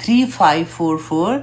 3544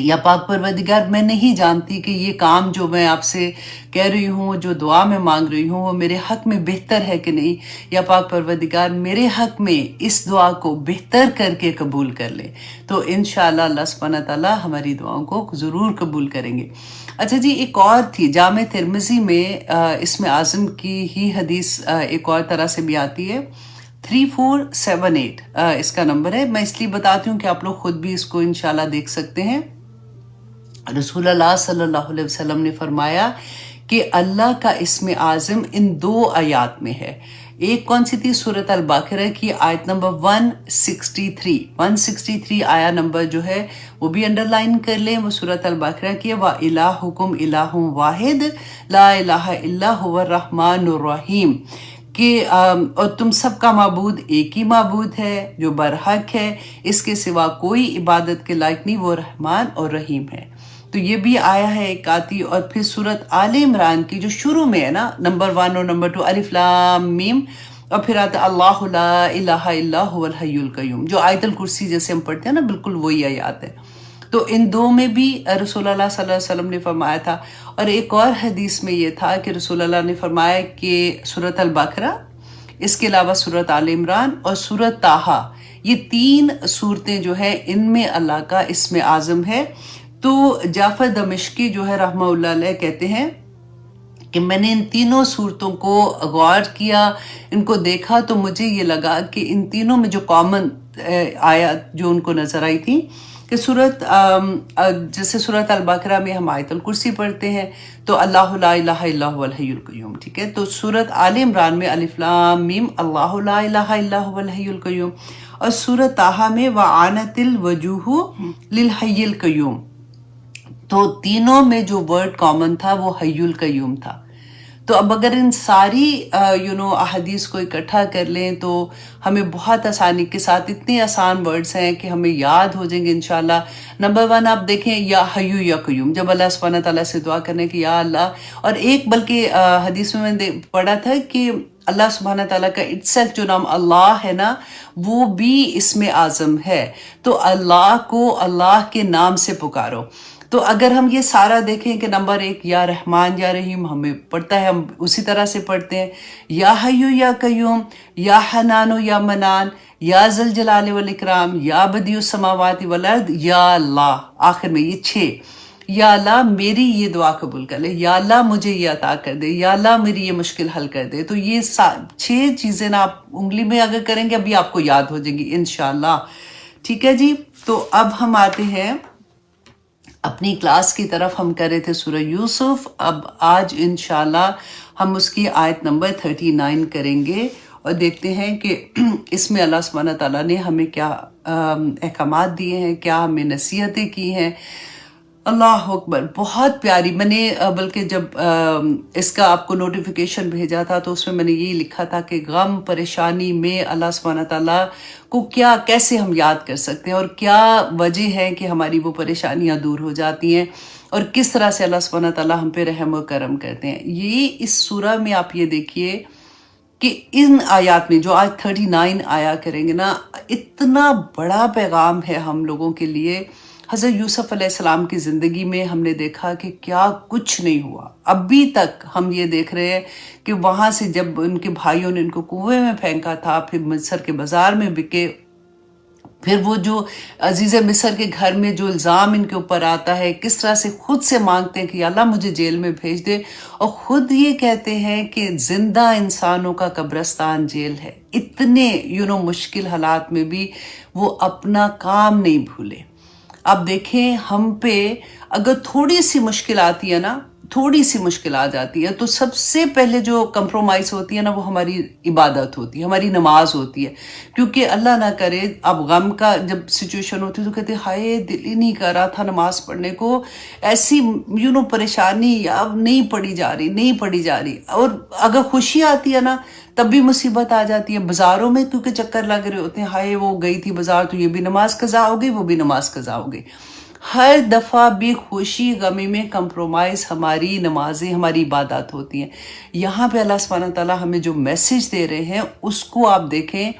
یا پاک پروردگار میں نہیں جانتی کہ یہ کام جو میں آپ سے کہہ رہی ہوں، جو دعا میں مانگ رہی ہوں، وہ میرے حق میں بہتر ہے کہ نہیں، یا پاک پروردگار میرے حق میں اس دعا کو بہتر کر کے قبول کر لے، تو انشاءاللہ اللہ سبحانہ تعالیٰ ہماری دعاؤں کو ضرور قبول کریں گے۔ اچھا جی، ایک اور تھی جامع ترمذی میں اسم اعظم کی ہی حدیث ایک اور طرح سے بھی آتی ہے، 3478 اس کا نمبر ہے۔ میں اس لیے بتاتی ہوں کہ آپ لوگ خود بھی اس کو انشاءاللہ دیکھ سکتے ہیں۔ رسول اللہ صلی اللہ علیہ وسلم نے فرمایا کہ اللہ کا اسم اعظم ان 2 آیات میں ہے۔ ایک کون سی تھی؟ سورۃ البقرہ کی آیت نمبر 163 آیا نمبر جو ہے وہ بھی انڈر لائن کر لیں، وہ سورۃ البقرہ کی ہے، وَإِلَٰهُكُمْ إِلَٰهٌ وَاحِدٌ لَا إِلَٰهَ إِلَّا هُوَ الرَّحْمَٰنُ الرَّحِيمُ، کہ اور تم سب کا معبود ایک ہی معبود ہے جو برحق ہے، اس کے سوا کوئی عبادت کے لائق نہیں، وہ رحمان اور رحیم ہے۔ تو یہ بھی آیا ہے ایک آتی، اور پھر سورۃ آل عمران کی جو شروع میں ہے نا، نمبر 1 اور نمبر 2 الف لام میم، اور پھر آتا اللہ لا الہ الا هو الحی القیوم، جو آیت الکرسی جیسے ہم پڑھتے ہیں نا، بالکل وہی آیات ہے۔ تو ان 2 میں بھی رسول اللہ صلی اللہ علیہ وسلم نے فرمایا تھا، اور ایک اور حدیث میں یہ تھا کہ رسول اللہ نے فرمایا کہ سورۃ البقرہ، اس کے علاوہ سورۃ آل عمران اور سورۃ طٰہٰ، یہ 3 صورتیں جو ہیں ان میں اللہ کا اسم اعظم ہے۔ تو جعفر دمشقی جو ہے رحمہ اللہ علیہ کہتے ہیں کہ میں نے ان تینوں صورتوں کو غور کیا، ان کو دیکھا، تو مجھے یہ لگا کہ ان تینوں میں جو کامن آیات جو ان کو نظر آئی تھی کہ جیسے سورۃ البقرہ میں ہم آیت الکرسی پڑھتے ہیں تو اللہ لا الہ الا هو الحی القیوم، ٹھیک ہے، تو سورۃ آل عمران میں الف لام میم اللہ لا الہ الا هو الحی القیوم، اور سورۃ طٰہٰ میں وعنت الوجوہ للحی القیوم، تو تینوں میں جو ورڈ کامن تھا وہ حی القیوم تھا۔ تو اب اگر ان ساری احادیث کو اکٹھا کر لیں تو ہمیں بہت آسانی کے ساتھ اتنے آسان ورڈز ہیں کہ ہمیں یاد ہو جائیں گے انشاءاللہ۔ نمبر 1 آپ دیکھیں، یا حیو یا قیوم، جب اللہ سبحانہ تعالیٰ سے دعا کرنے کہ یا اللہ، اور ایک بلکہ حدیث میں نے پڑھا تھا کہ اللہ سبحانہ تعالیٰ کا اٹسیلف جو نام اللہ ہے نا، وہ بھی اسم اعظم ہے، تو اللہ کو اللہ کے نام سے پکارو۔ تو اگر ہم یہ سارا دیکھیں کہ نمبر 1 یا رحمان یا رحیم ہمیں پڑھتا ہے، ہم اسی طرح سے پڑھتے ہیں، یا حیو یا قیوم، یا حنان یا منان، یا ذل جلال والاکرام، یا بدیع السماوات والارض، یا اللہ، آخر میں یہ 6، یا اللہ میری یہ دعا قبول کر لے، یا اللہ مجھے یہ عطا کر دے، یا اللہ میری یہ مشکل حل کر دے۔ تو یہ 6 چیزیں نا آپ انگلی میں اگر کریں گے ابھی آپ کو یاد ہو جائیں گی انشاءاللہ، ٹھیک ہے جی۔ تو اب ہم آتے ہیں اپنی کلاس کی طرف، ہم کر رہے تھے سورہ یوسف، اب آج انشاءاللہ ہم اس کی آیت نمبر 39 کریں گے، اور دیکھتے ہیں کہ اس میں اللہ سبحانہ تعالیٰ نے ہمیں کیا احکامات دیے ہیں، کیا ہمیں نصیحتیں کی ہیں۔ اللہ اکبر، بہت پیاری۔ میں نے بلکہ جب اس کا آپ کو نوٹیفیکیشن بھیجا تھا تو اس میں نے یہی لکھا تھا کہ غم پریشانی میں اللہ سبحانہ تعالیٰ کو کیسے ہم یاد کر سکتے ہیں، اور کیا وجہ ہے کہ ہماری وہ پریشانیاں دور ہو جاتی ہیں، اور کس طرح سے اللہ سبحانہ تعالیٰ ہم پہ رحم و کرم کرتے ہیں۔ یہ اس سورہ میں آپ یہ دیکھیے کہ ان آیات میں جو آج 39 آیا کریں گے نا، اتنا بڑا پیغام ہے ہم لوگوں کے لیے۔ حضرت یوسف علیہ السلام کی زندگی میں ہم نے دیکھا کہ کیا کچھ نہیں ہوا، ابھی تک ہم یہ دیکھ رہے ہیں کہ وہاں سے جب ان کے بھائیوں نے ان کو کنویں میں پھینکا تھا، پھر مصر کے بازار میں بکے، پھر وہ جو عزیز مصر کے گھر میں جو الزام ان کے اوپر آتا ہے، کس طرح سے خود سے مانگتے ہیں کہ یا اللہ مجھے جیل میں بھیج دے، اور خود یہ کہتے ہیں کہ زندہ انسانوں کا قبرستان جیل ہے۔ اتنے مشکل حالات میں بھی وہ اپنا کام نہیں بھولے۔ اب دیکھیں ہم پہ اگر تھوڑی سی مشکل آتی ہے نا، تھوڑی سی مشکل آ جاتی ہے، تو سب سے پہلے جو کمپرومائز ہوتی ہے نا، وہ ہماری عبادت ہوتی ہے، ہماری نماز ہوتی ہے، کیونکہ اللہ نہ کرے اب غم کا جب سچویشن ہوتی ہے تو کہتے ہیں ہائے دل ہی نہیں کر رہا تھا نماز پڑھنے کو، ایسی پریشانی اب نہیں پڑھی جا رہی، اور اگر خوشی آتی ہے نا تب بھی مصیبت آ جاتی ہے۔ بازاروں میں کیونکہ چکر لگ رہے ہوتے ہیں، ہائے وہ گئی تھی بازار تو یہ بھی نماز قضا ہو گئی، وہ بھی نماز قضا ہو گئی۔ ہر دفعہ بھی خوشی غمی میں کمپرومائز ہماری نمازیں، ہماری عبادات ہوتی ہیں۔ یہاں پہ اللہ سبحانہ تعالیٰ ہمیں جو میسج دے رہے ہیں اس کو آپ دیکھیں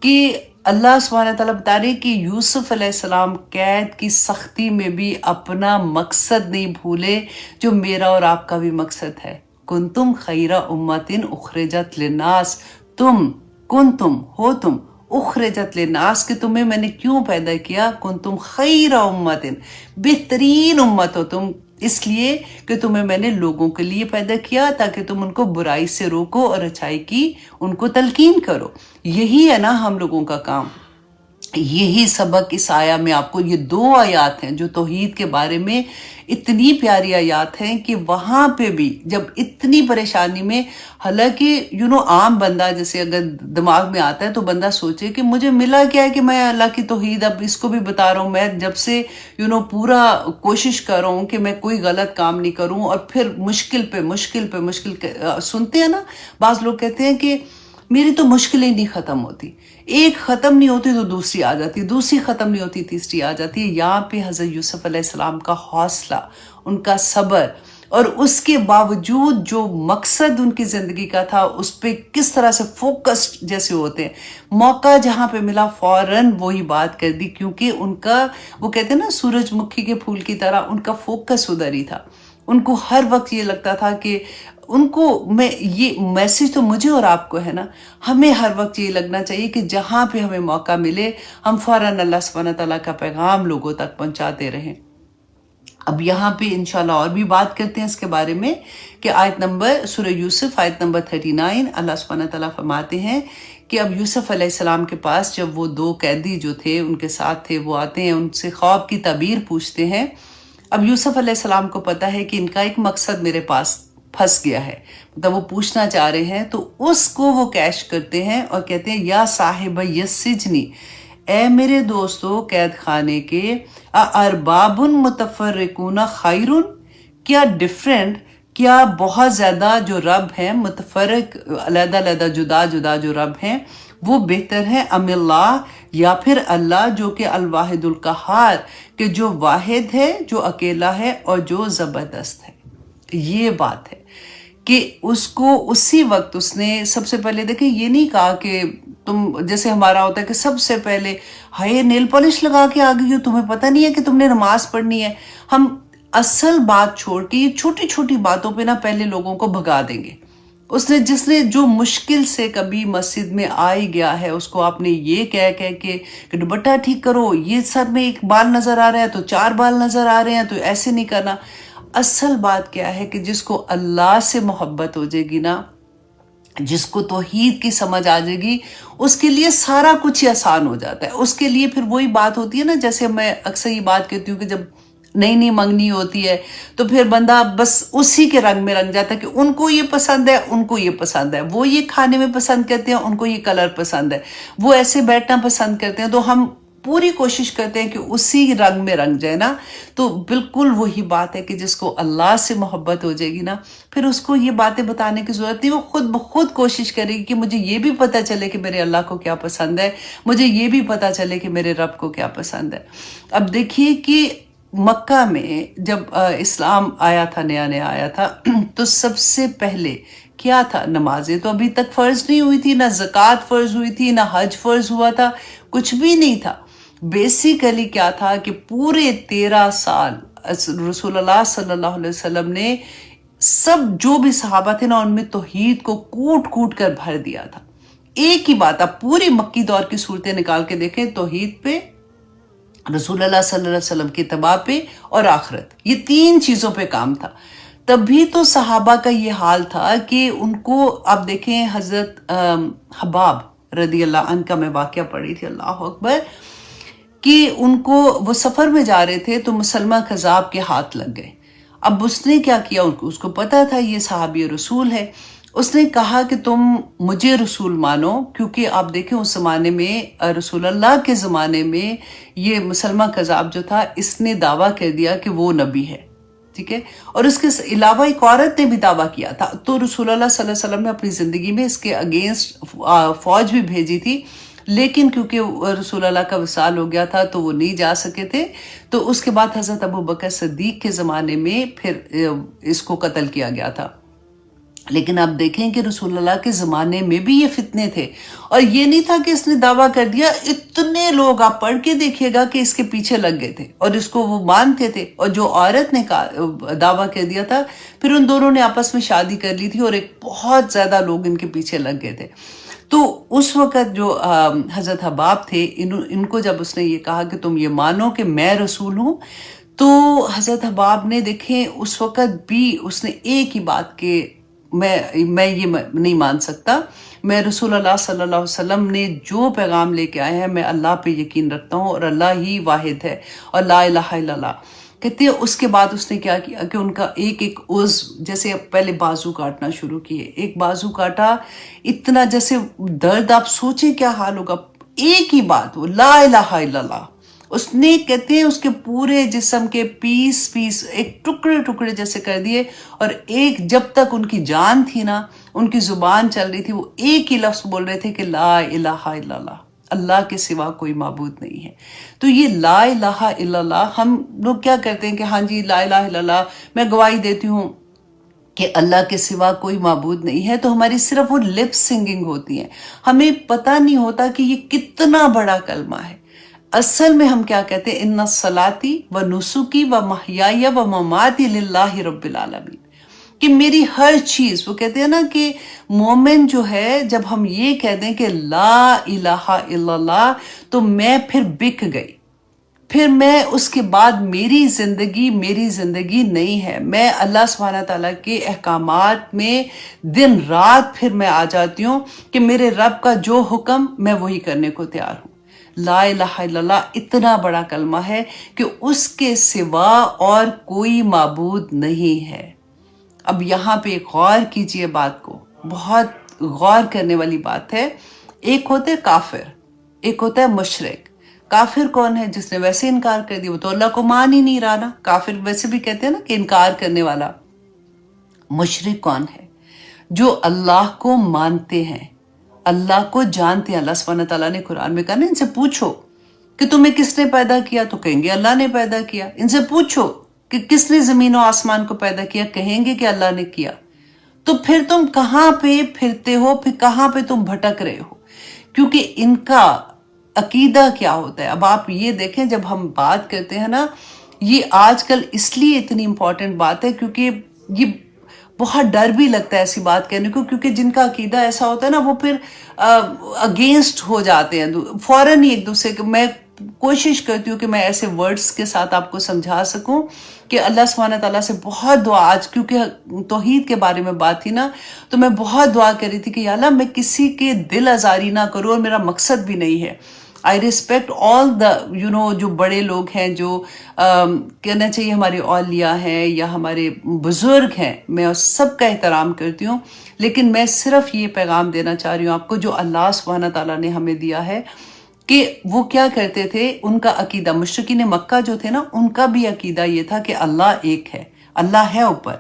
کہ اللہ سبحانہ تعالیٰ بتا رہے کہ یوسف علیہ السلام قید کی سختی میں بھی اپنا مقصد نہیں بھولے جو میرا اور آپ کا بھی مقصد ہے. کنتم خیر امت اخرجت للناس، تم ہو تم اخرجت للناس کہ تمہیں میں نے کیوں پیدا کیا، کنتم خیر امت بہترین امت ہو تم، اس لیے کہ تمہیں میں نے لوگوں کے لیے پیدا کیا تاکہ تم ان کو برائی سے روکو اور اچھائی کی ان کو تلقین کرو. یہی ہے نا ہم لوگوں کا کام. یہی سبق اس آیا میں آپ کو، یہ 2 آیات ہیں جو توحید کے بارے میں اتنی پیاری آیات ہیں کہ وہاں پہ بھی جب اتنی پریشانی میں، حالانکہ عام بندہ جیسے اگر دماغ میں آتا ہے تو بندہ سوچے کہ مجھے ملا کیا ہے کہ میں اللہ کی توحید اب اس کو بھی بتا رہا ہوں، میں جب سے پورا کوشش کر رہا ہوں کہ میں کوئی غلط کام نہیں کروں، اور پھر مشکل پہ مشکل پہ مشکل سنتے ہیں نا. بعض لوگ کہتے ہیں کہ میری تو مشکلیں نہیں ختم ہوتی، ایک ختم نہیں ہوتی تو دوسری آ جاتی، دوسری ختم نہیں ہوتی تیسری آ جاتی ہے. یہاں پہ حضرت یوسف علیہ السلام کا حوصلہ، ان کا صبر، اور اس کے باوجود جو مقصد ان کی زندگی کا تھا اس پہ کس طرح سے فوکسڈ جیسے ہوتے ہیں. موقع جہاں پہ ملا فوراً وہی بات کر دی، کیونکہ ان کا وہ کہتے ہیں نا سورج مکھی کے پھول کی طرح ان کا فوکس ادھر ہی تھا. ان کو ہر وقت یہ لگتا تھا کہ ان کو، میں یہ میسج تو مجھے اور آپ کو ہے نا، ہمیں ہر وقت یہ لگنا چاہیے کہ جہاں پہ ہمیں موقع ملے ہم فوراً اللہ سبحانہ تعالیٰ کا پیغام لوگوں تک پہنچاتے رہیں. اب یہاں پہ انشاءاللہ اور بھی بات کرتے ہیں اس کے بارے میں کہ سورہ یوسف آیت نمبر 39 اللہ سبحانہ تعالیٰ فرماتے ہیں کہ اب یوسف علیہ السلام کے پاس جب وہ 2 قیدی جو تھے ان کے ساتھ تھے وہ آتے ہیں، ان سے خواب کی تعبیر پوچھتے ہیں. اب یوسف علیہ السلام کو پتا ہے کہ ان کا ایک مقصد میرے پاس پھنس گیا ہے، مطلب وہ پوچھنا چاہ رہے ہیں، تو اس کو وہ کیش کرتے ہیں اور کہتے ہیں یا صاحب یسجنی، اے میرے دوستو قید خانے کے، ارباب متفرقون خیرون، کیا ڈیفرنٹ، کیا بہت زیادہ جو رب ہیں متفرق علیحدہ علیحدہ جدا جدا جو رب ہیں وہ بہتر ہے، ام اللہ، یا پھر اللہ جو کہ الواحد القہار، کہ جو واحد ہے، جو اکیلا ہے اور جو زبردست ہے. یہ بات ہے کہ اس کو اسی وقت اس نے سب سے پہلے دیکھیں یہ نہیں کہا کہ تم، جیسے ہمارا ہوتا ہے کہ سب سے پہلے ہائے نیل پالش لگا کے آ گئی ہو، تمہیں پتہ نہیں ہے کہ تم نے نماز پڑھنی ہے. ہم اصل بات چھوڑ کے یہ چھوٹی چھوٹی باتوں پہ نا پہلے لوگوں کو بھگا دیں گے. جس نے جو مشکل سے کبھی مسجد میں آ ہی گیا ہے اس کو آپ نے یہ کہہ کہ دوپٹہ ٹھیک کرو، یہ سر میں ایک بال نظر آ رہا ہے تو 4 بال نظر آ رہے ہیں تو ایسے نہیں کرنا. اصل بات کیا ہے کہ جس کو اللہ سے محبت ہو جائے گی نا، جس کو توحید کی سمجھ آ جائے گی، اس کے لیے سارا کچھ ہی آسان ہو جاتا ہے. اس کے لیے پھر وہی بات ہوتی ہے نا، جیسے میں اکثر یہ بات کہتی ہوں کہ جب نئی منگنی ہوتی ہے تو پھر بندہ بس اسی کے رنگ میں رنگ جاتا ہے کہ ان کو یہ پسند ہے، ان کو یہ پسند ہے، وہ یہ کھانے میں پسند کرتے ہیں، ان کو یہ کلر پسند ہے، وہ ایسے بیٹھنا پسند کرتے ہیں، تو ہم پوری کوشش کرتے ہیں کہ اسی رنگ میں رنگ جائے نا. تو بالکل وہی بات ہے کہ جس کو اللہ سے محبت ہو جائے گی نا، پھر اس کو یہ باتیں بتانے کی ضرورت نہیں، وہ خود بخود کوشش کرے گی کہ مجھے یہ بھی پتہ چلے کہ میرے اللہ کو کیا پسند ہے، مجھے یہ بھی پتہ چلے کہ میرے رب کو کیا پسند ہے. اب دیکھیے کہ مکہ میں جب اسلام آیا تھا، نیا آیا تھا، تو سب سے پہلے کیا تھا؟ نمازیں تو ابھی تک فرض نہیں ہوئی تھی، نہ زکوٰۃ فرض ہوئی تھی، نہ حج فرض ہوا تھا، کچھ بھی نہیں تھا. بیسیکلی کیا تھا کہ پورے 13 سال رسول اللہ صلی اللہ علیہ وسلم نے سب جو بھی صحابہ تھے نا ان میں توحید کو کوٹ کوٹ کر بھر دیا تھا. ایک ہی بات، آپ پوری مکی دور کی صورتیں نکال کے دیکھیں، توحید پہ، رسول اللہ صلی اللہ علیہ وسلم کی اتباع پہ اور آخرت، یہ 3 چیزوں پہ کام تھا. تبھی تو صحابہ کا یہ حال تھا کہ ان کو، آپ دیکھیں حضرت حباب رضی اللہ عنہ کا میں واقعہ پڑھی تھی، اللہ اکبر، کہ ان کو وہ سفر میں جا رہے تھے تو مسلمہ کذاب کے ہاتھ لگ گئے. اب اس نے کیا کیا، اس کو پتا تھا یہ صحابی رسول ہے، اس نے کہا کہ تم مجھے رسول مانو، کیونکہ آپ دیکھیں اس زمانے میں، رسول اللہ کے زمانے میں، یہ مسلمہ کذاب جو تھا اس نے دعویٰ کر دیا کہ وہ نبی ہے، ٹھیک ہے، اور اس کے علاوہ ایک عورت نے بھی دعویٰ کیا تھا. تو رسول اللہ صلی اللہ علیہ وسلم نے اپنی زندگی میں اس کے اگینسٹ فوج بھی بھیجی تھی، لیکن کیونکہ رسول اللہ کا وصال ہو گیا تھا تو وہ نہیں جا سکے تھے. تو اس کے بعد حضرت ابو بکر صدیق کے زمانے میں پھر اس کو قتل کیا گیا تھا. لیکن آپ دیکھیں کہ رسول اللہ کے زمانے میں بھی یہ فتنے تھے، اور یہ نہیں تھا کہ اس نے دعویٰ کر دیا، اتنے لوگ آپ پڑھ کے دیکھیے گا کہ اس کے پیچھے لگ گئے تھے اور اس کو وہ مانتے تھے، اور جو عورت نے دعویٰ کر دیا تھا پھر ان دونوں نے آپس میں شادی کر لی تھی اور ایک بہت زیادہ لوگ ان کے پیچھے لگ گئے تھے۔ تو اس وقت جو حضرت حباب تھے، ان کو جب اس نے یہ کہا کہ تم یہ مانو کہ میں رسول ہوں، تو حضرت حباب نے دیکھیں اس وقت بھی اس نے ایک ہی بات کہ میں یہ نہیں مان سکتا، میں رسول اللہ صلی اللہ علیہ وسلم نے جو پیغام لے کے آئے ہیں میں اللہ پہ یقین رکھتا ہوں اور اللہ ہی واحد ہے اور لا الہ الا اللہ کہتے ہیں۔ اس کے بعد اس نے کیا کیا کہ ان کا ایک ایک عضو، جیسے پہلے بازو کاٹنا شروع کیے، ایک بازو کاٹا، اتنا جیسے درد، آپ سوچیں کیا حال ہوگا، ایک ہی بات، وہ لا الہ الا اللہ، اس نے کہتے ہیں اس کے پورے جسم کے پیس پیس ایک ٹکڑے ٹکڑے جیسے کر دیے، اور ایک جب تک ان کی جان تھی نا، ان کی زبان چل رہی تھی، وہ ایک ہی لفظ بول رہے تھے کہ لا الہ الا اللہ، اللہ کے سوا کوئی معبود نہیں ہے۔ تو یہ لا الہ الا اللہ، ہم لوگ کیا کرتے ہیں کہ ہاں جی لا الہ الا اللہ، میں گواہی دیتی ہوں کہ اللہ کے سوا کوئی معبود نہیں ہے، تو ہماری صرف وہ لپ سنگنگ ہوتی ہیں، ہمیں پتہ نہیں ہوتا کہ یہ کتنا بڑا کلمہ ہے۔ اصل میں ہم کیا کہتے ہیں، ان صلاتی و نسکی و محیای و مماتی للہ رب العالمین، کہ میری ہر چیز، وہ کہتے ہیں نا کہ مومن جو ہے جب ہم یہ کہہ دیں کہ لا الہ الا اللہ، تو میں پھر بک گئی، پھر میں اس کے بعد میری زندگی نہیں ہے، میں اللہ سبحانہ تعالیٰ کے احکامات میں دن رات پھر میں آ جاتی ہوں کہ میرے رب کا جو حکم میں وہی کرنے کو تیار ہوں۔ لا الہ الا اللہ اتنا بڑا کلمہ ہے کہ اس کے سوا اور کوئی معبود نہیں ہے۔ اب یہاں پہ غور کیجئے بات کو، بہت غور کرنے والی بات ہے۔ ایک ہوتے کافر، ایک ہوتا ہے مشرک۔ کافر کون ہے؟ جس نے ویسے انکار کر دیا، وہ تو اللہ کو مان ہی نہیں رہا نا، کافر ویسے بھی کہتے ہیں نا کہ انکار کرنے والا۔ مشرک کون ہے؟ جو اللہ کو مانتے ہیں، اللہ کو جانتے ہیں۔ اللہ سبحانہ تعالیٰ نے قرآن میں کہا نا، ان سے پوچھو کہ تمہیں کس نے پیدا کیا، تو کہیں گے اللہ نے پیدا کیا۔ ان سے پوچھو کہ کس نے زمین و آسمان کو پیدا کیا، کہیں گے کہ اللہ نے کیا۔ تو پھر تم کہاں پہ پھرتے ہو، پھر کہاں پہ تم بھٹک رہے ہو؟ کیونکہ ان کا عقیدہ کیا ہوتا ہے۔ اب آپ یہ دیکھیں، جب ہم بات کرتے ہیں نا، یہ آج کل اس لیے اتنی امپورٹنٹ بات ہے کیونکہ یہ بہت ڈر بھی لگتا ہے ایسی بات کہنے کو، کیونکہ جن کا عقیدہ ایسا ہوتا ہے نا، وہ پھر اگینسٹ ہو جاتے ہیں فوراً ہی ایک دوسرے کے۔ میں کوشش کرتی ہوں کہ میں ایسے ورڈز کے ساتھ آپ کو سمجھا سکوں کہ اللہ سبحانہ تعالیٰ سے بہت دعا، آج کیونکہ توحید کے بارے میں بات تھی نا، تو میں بہت دعا کر رہی تھی کہ یا اللہ میں کسی کے دل آزاری نہ کروں، اور میرا مقصد بھی نہیں ہے۔ آئی ریسپیکٹ آل دا جو بڑے لوگ ہیں، جو کہنا چاہیے ہمارے اولیاء ہیں یا ہمارے بزرگ ہیں، میں اس سب کا احترام کرتی ہوں، لیکن میں صرف یہ پیغام دینا چاہ رہی ہوں آپ کو جو اللہ سبحانہ تعالیٰ نے ہمیں دیا ہے، کہ وہ کیا کرتے تھے، ان کا عقیدہ، مشرکین مکہ جو تھے نا، ان کا بھی عقیدہ یہ تھا کہ اللہ ایک ہے، اللہ ہے اوپر،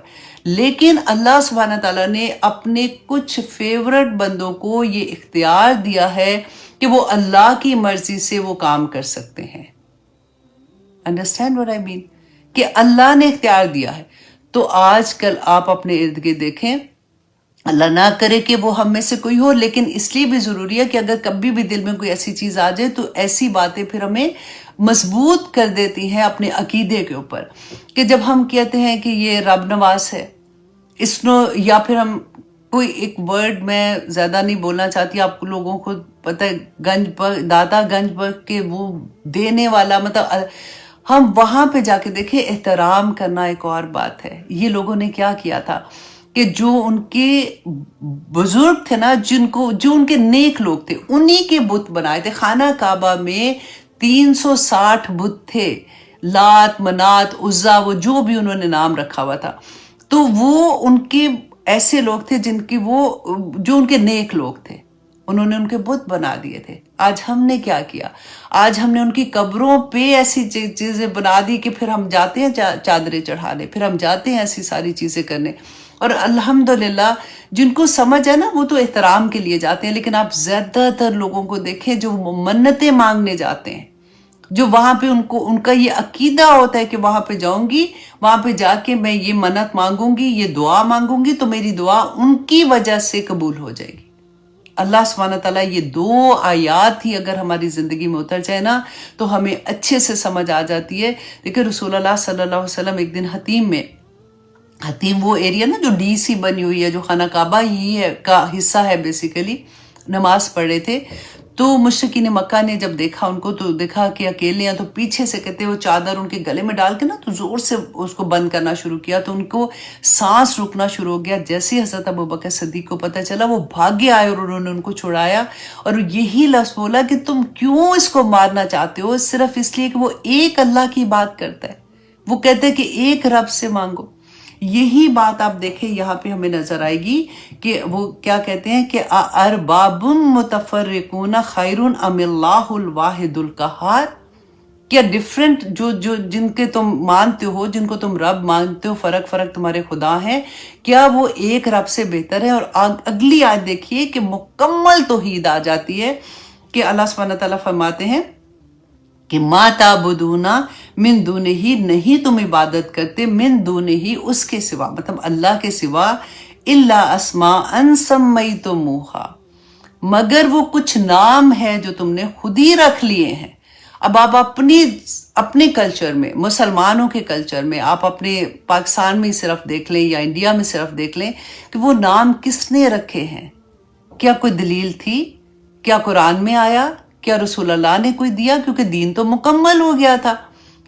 لیکن اللہ سبحانہ تعالیٰ نے اپنے کچھ فیورٹ بندوں کو یہ اختیار دیا ہے کہ وہ اللہ کی مرضی سے وہ کام کر سکتے ہیں۔ Understand what I mean؟ کہ اللہ نے اختیار دیا ہے۔ تو آج کل آپ اپنے ارد گرد دیکھیں، اللہ نہ کرے کہ وہ ہم میں سے کوئی ہو، لیکن اس لیے بھی ضروری ہے کہ اگر کبھی بھی دل میں کوئی ایسی چیز آ جائے تو ایسی باتیں پھر ہمیں مضبوط کر دیتی ہیں اپنے عقیدے کے اوپر، کہ جب ہم کہتے ہیں کہ یہ رب نواز ہے، یا پھر ہم کوئی ایک ورڈ میں زیادہ نہیں بولنا چاہتی، آپ لوگوں کو پتہ ہے داتا گنج برگ کے وہ دینے والا، مطلب ہم وہاں پہ جا کے دیکھیں، احترام کرنا ایک اور بات ہے۔ یہ لوگوں نے کیا کیا تھا کہ جو ان کے بزرگ تھے نا، جو ان کے نیک لوگ تھے، انہی کے بت بنائے تھے۔ خانہ کعبہ میں 360 بت تھے، لات، منات، عزا، وہ جو بھی انہوں نے نام رکھا ہوا تھا، تو وہ ان کے ایسے لوگ تھے جو ان کے نیک لوگ تھے، انہوں نے ان کے بت بنا دیے تھے۔ آج ہم نے کیا کیا؟ آج ہم نے ان کی قبروں پہ ایسی چیزیں بنا دی کہ پھر ہم جاتے ہیں چادریں چڑھانے، پھر ہم جاتے ہیں ایسی ساری چیزیں کرنے، اور الحمدللہ جن کو سمجھ ہے نا وہ تو احترام کے لیے جاتے ہیں، لیکن آپ زیادہ تر لوگوں کو دیکھیں جو منتیں مانگنے جاتے ہیں، جو وہاں پہ ان کا یہ عقیدہ ہوتا ہے کہ وہاں پہ جاؤں گی، وہاں پہ جا کے میں یہ منت مانگوں گی، یہ دعا مانگوں گی تو میری دعا ان کی وجہ سے قبول ہو جائے گی۔ اللہ سبحانہ تعالیٰ یہ 2 آیات ہی اگر ہماری زندگی میں اتر جائے نا تو ہمیں اچھے سے سمجھ آ جاتی ہے۔ لیکن رسول اللہ صلی اللہ علیہ وسلم ایک دن حتیم وہ ایریا نا جو ڈی سی بنی ہوئی ہے، جو خانہ کعبہ ہی ہے کا حصہ ہے بیسیکلی، نماز پڑھ رہے تھے تو مشرکین مکہ نے جب دیکھا ان کو تو دیکھا کہ اکیلے ہیں، تو پیچھے سے کہتے وہ چادر ان کے گلے میں ڈال کے نا تو زور سے اس کو بند کرنا شروع کیا، تو ان کو سانس رکنا شروع ہو گیا۔ جیسے حضرت ابوبکر صدیق کو پتہ چلا وہ بھاگے آئے اور انہوں نے ان کو چھڑایا اور یہی لفظ بولا کہ تم کیوں اس کو مارنا چاہتے ہو؟ صرف اس لیے کہ وہ ایک اللہ کی بات کرتا ہے، وہ کہتے ہیں کہ ایک رب سے مانگو۔ یہی بات آپ دیکھیں یہاں پہ ہمیں نظر آئے گی کہ وہ کیا کہتے ہیں کہ ارباب متفرقون خیر ام اللہ الواحد القہار، کیا ڈیفرنٹ جو جن کے تم مانتے ہو، جن کو تم رب مانتے ہو، فرق تمہارے خدا ہیں، کیا وہ ایک رب سے بہتر ہے؟ اور اگلی آیت دیکھیے کہ مکمل توحید آ جاتی ہے کہ اللہ سبحانہ تعالیٰ فرماتے ہیں کہ ما تعبدون من دونہ، نہیں تم عبادت کرتے من دونہ اس کے سوا، مطلب اللہ کے سوا، الا اسماء سمیتموہا، مگر وہ کچھ نام ہے جو تم نے خود ہی رکھ لیے ہیں۔ اب آپ اپنے کلچر میں، مسلمانوں کے کلچر میں، آپ اپنے پاکستان میں صرف دیکھ لیں یا انڈیا میں صرف دیکھ لیں کہ وہ نام کس نے رکھے ہیں۔ کیا کوئی دلیل تھی؟ کیا قرآن میں آیا؟ کیا رسول اللہ نے کوئی دیا؟ کیونکہ دین تو مکمل ہو گیا تھا،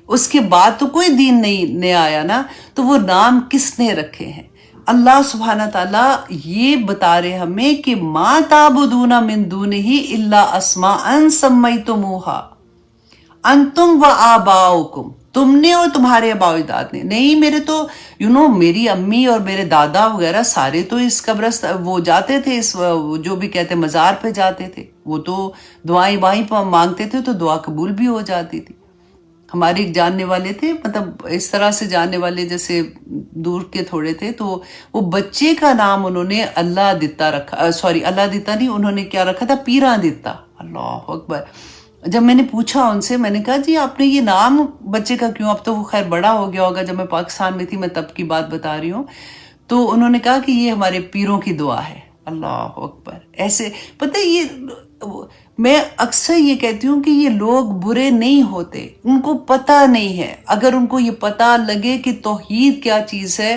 اس کے بعد تو کوئی دین نہیں آیا نا، تو وہ نام کس نے رکھے ہیں؟ اللہ سبحانہ تعالیٰ یہ بتا رہے ہمیں کہ ما تعبدون من دونہ الا اسماء سمیتموہا انتم و آباؤکم، تم نے اور تمہارے آباء و اجداد نے۔ نہیں، میرے تو میری امی اور میرے دادا وغیرہ سارے تو اس وہ جاتے تھے، اس جو بھی کہتے مزار پہ جاتے تھے، وہ تو دعائیں وہیں پہ مانگتے تھے تو دعا قبول بھی ہو جاتی تھی۔ ہمارے ایک جاننے والے تھے، مطلب اس طرح سے جاننے والے جیسے دور کے تھوڑے تھے، تو وہ بچے کا نام انہوں نے اللہ دتا رکھا، اللہ دتا نہیں، انہوں نے کیا رکھا تھا؟ پیراں دتا۔ اللہ اکبر۔ جب میں نے پوچھا ان سے، میں نے کہا جی آپ نے یہ نام بچے کا کیوں؟ اب تو وہ خیر بڑا ہو گیا ہوگا، جب میں پاکستان میں تھی میں تب کی بات بتا رہی ہوں، تو انہوں نے کہا کہ یہ ہمارے پیروں کی دعا ہے۔ اللہ اکبر۔ ایسے پتہ، یہ میں اکثر یہ کہتی ہوں کہ یہ لوگ برے نہیں ہوتے، ان کو پتہ نہیں ہے۔ اگر ان کو یہ پتہ لگے کہ توحید کیا چیز ہے،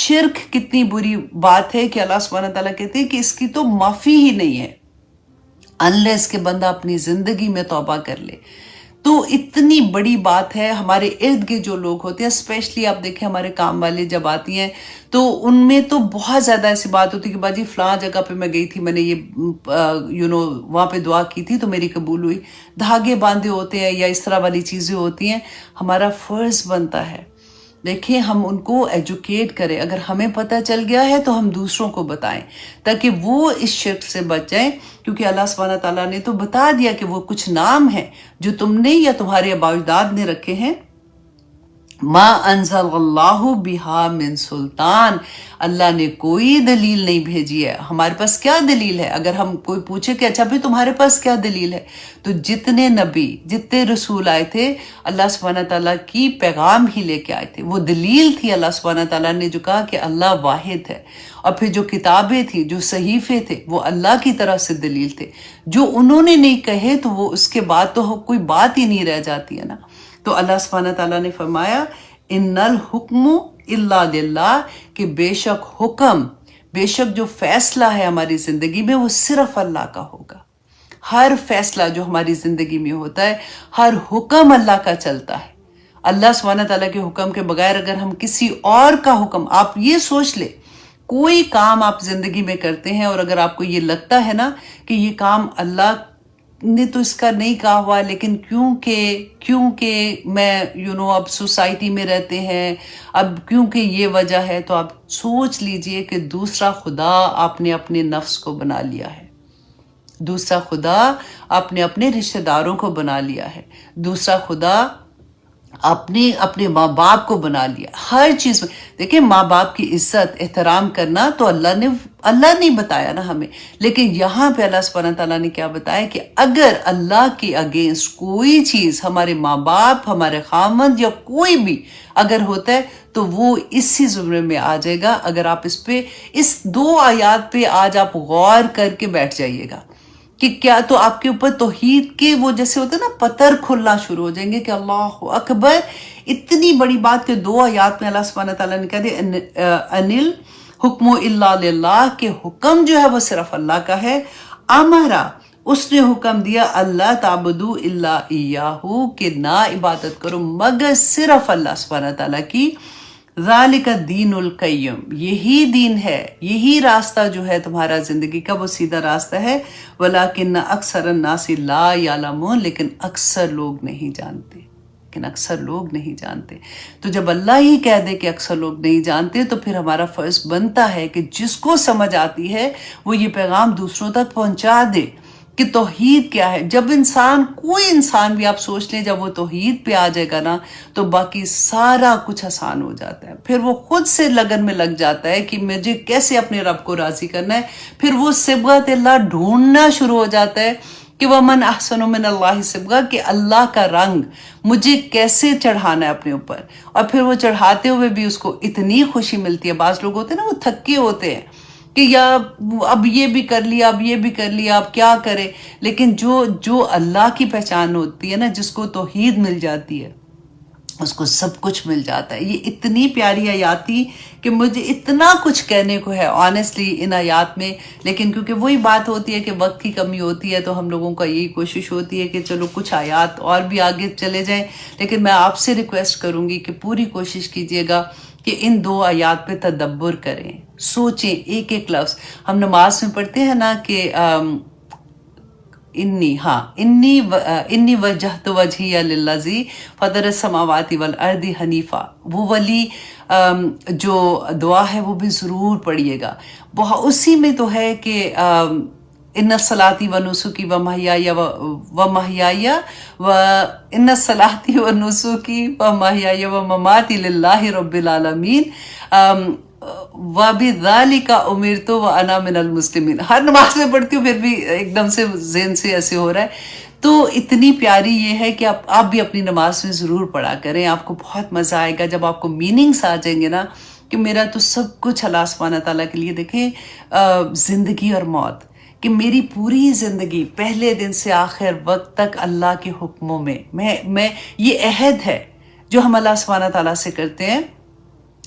شرک کتنی بری بات ہے، کہ اللہ سبحانہ تعالیٰ کہتے ہیں کہ اس کی تو معافی ہی نہیں ہے انلیس کہ بندہ اپنی زندگی میں توبہ کر لے، تو اتنی بڑی بات ہے۔ ہمارے ارد گرد جو لوگ ہوتے ہیں، اسپیشلی آپ دیکھیں ہمارے کام والے جب آتی ہیں تو ان میں تو بہت زیادہ ایسی بات ہوتی ہے کہ باجی فلاں جگہ پہ میں گئی تھی، میں نے یہ وہاں پہ دعا کی تھی تو میری قبول ہوئی، دھاگے باندھے ہوتے ہیں یا اس طرح والی چیزیں ہوتی ہیں۔ ہمارا فرض بنتا ہے، دیکھیں ہم ان کو ایجوکیٹ کریں، اگر ہمیں پتہ چل گیا ہے تو ہم دوسروں کو بتائیں تاکہ وہ اس شرک سے بچ جائیں، کیونکہ اللہ سبحانہ تعالیٰ نے تو بتا دیا کہ وہ کچھ نام ہیں جو تم نے یا تمہارے آباء و اجداد نے رکھے ہیں۔ ما انزل اللہ بہا من سلطان، اللہ نے کوئی دلیل نہیں بھیجی ہے۔ ہمارے پاس کیا دلیل ہے؟ اگر ہم کوئی پوچھے کہ اچھا بھی تمہارے پاس کیا دلیل ہے، تو جتنے نبی، جتنے رسول آئے تھے، اللہ سبحانہ تعالیٰ کی پیغام ہی لے کے آئے تھے۔ وہ دلیل تھی اللہ سبحانہ تعالیٰ نے جو کہا کہ اللہ واحد ہے، اور پھر جو کتابیں تھیں، جو صحیفے تھے، وہ اللہ کی طرف سے دلیل تھے۔ جو انہوں نے نہیں کہے تو وہ اس کے بعد تو کوئی بات ہی نہیں رہ جاتی ہے نا۔ تو اللہ سبحانہ تعالیٰ نے فرمایا ان الحکم الا للہ، کہ بے شک جو فیصلہ ہے ہماری زندگی میں وہ صرف اللہ کا ہوگا۔ ہر فیصلہ جو ہماری زندگی میں ہوتا ہے، ہر حکم اللہ کا چلتا ہے۔ اللہ سبحانہ تعالیٰ کے حکم کے بغیر اگر ہم کسی اور کا حکم، آپ یہ سوچ لیں کوئی کام آپ زندگی میں کرتے ہیں اور اگر آپ کو یہ لگتا ہے نا کہ یہ کام اللہ نے تو اس کا نہیں کہا ہوا، لیکن کیونکہ میں اب سوسائٹی میں رہتے ہیں، اب کیونکہ یہ وجہ ہے، تو آپ سوچ لیجئے کہ دوسرا خدا آپ نے اپنے نفس کو بنا لیا ہے، دوسرا خدا آپ نے اپنے رشتہ داروں کو بنا لیا ہے، دوسرا خدا آپ نے اپنے ماں باپ کو بنا لیا ہر چیز میں. دیکھیں ماں باپ کی عزت احترام کرنا تو اللہ نے بتایا نا ہمیں، لیکن یہاں پہ اللہ سبحانہ تعالیٰ نے کیا بتایا کہ اگر اللہ کے اگینسٹ کوئی چیز ہمارے ماں باپ، ہمارے خامند یا کوئی بھی اگر ہوتا ہے تو وہ اسی زمرے میں آ جائے گا. اگر آپ اس 2 آیات پہ آج آپ غور کر کے بیٹھ جائیے گا کہ کیا تو آپ کے اوپر توحید کے وہ جیسے ہوتے ہیں نا پتھر کھلنا شروع ہو جائیں گے کہ اللہ اکبر. اتنی بڑی بات کہ 2 آیات میں اللہ سبحانہ تعالیٰ نے کہا دیا انل حکم الا للہ، کہ حکم جو ہے وہ صرف اللہ کا ہے. امرا، اس نے حکم دیا اللہ تعبدو الا ایاہو، کہ نہ عبادت کرو مگر صرف اللہ سبحانہ تعالیٰ کی. ذالک الدین القیم، یہی دین ہے، یہی راستہ جو ہے تمہارا زندگی کا وہ سیدھا راستہ ہے. ولیکن اکثر الناس لا یعلمون، لیکن اکثر لوگ نہیں جانتے، اکثر لوگ نہیں جانتے. تو جب اللہ ہی کہہ دے کہ اکثر لوگ نہیں جانتے تو پھر ہمارا فرض بنتا ہے کہ جس کو سمجھ آتی ہے وہ یہ پیغام دوسروں تک پہنچا دے کہ توحید کیا ہے. جب کوئی انسان بھی آپ سوچ لیں جب وہ توحید پہ آ جائے گا نا تو باقی سارا کچھ آسان ہو جاتا ہے. پھر وہ خود سے لگن میں لگ جاتا ہے کہ مجھے کیسے اپنے رب کو راضی کرنا ہے. پھر وہ صبغۃ اللہ ڈھونڈنا شروع ہو جاتا ہے کہ وَمَنْ أَحْسَنُ مِنَ اللَّهِ صِبْغَةً، کہ اللہ کا رنگ مجھے کیسے چڑھانا ہے اپنے اوپر. اور پھر وہ چڑھاتے ہوئے بھی اس کو اتنی خوشی ملتی ہے. بعض لوگ ہوتے ہیں نا وہ تھکے ہوتے ہیں کہ یا اب یہ بھی کر لیا، اب یہ بھی کر لیا، اب کیا کرے. لیکن جو اللہ کی پہچان ہوتی ہے نا، جس کو توحید مل جاتی ہے اس کو سب کچھ مل جاتا ہے. یہ اتنی پیاری آیات تھی کہ مجھے اتنا کچھ کہنے کو ہے آنیسٹلی ان آیات میں، لیکن کیونکہ وہی بات ہوتی ہے کہ وقت کی کمی ہوتی ہے تو ہم لوگوں کا یہی کوشش ہوتی ہے کہ چلو کچھ آیات اور بھی آگے چلے جائیں. لیکن میں آپ سے ریکویسٹ کروں گی کہ پوری کوشش کیجیے گا کہ ان 2 آیات پہ تدبر کریں، سوچیں ایک ایک لفظ. ہم نماز میں پڑھتے ہیں نا کہ انی وجہت وجہی للذی فطر السماوات والارض حنیفا. وہ والی جو دعا ہے وہ بھی ضرور پڑھیے گا. اسی میں تو ہے کہ ان صلاتی و نسکی و محیایا و محیایا و ان صلاتی و نسکی و محیایا و مماتی للہ رب العالمین وَبِذَلِكَ أُمِرْتُ وَأَنَا مِنَ الْمُسْلِمِينَ. ہر نماز میں پڑھتی ہوں پھر بھی ایک دم سے ذہن سے ایسے ہو رہا ہے. تو اتنی پیاری یہ ہے کہ آپ بھی اپنی نماز میں ضرور پڑھا کریں. آپ کو بہت مزہ آئے گا جب آپ کو میننگس آ جائیں گے نا کہ میرا تو سب کچھ اللہ سبحانہ تعالیٰ کے لیے. دیکھیں زندگی اور موت، کہ میری پوری زندگی پہلے دن سے آخر وقت تک اللہ کے حکموں میں یہ عہد ہے جو ہم اللہ سبحانہ تعالیٰ سے کرتے ہیں.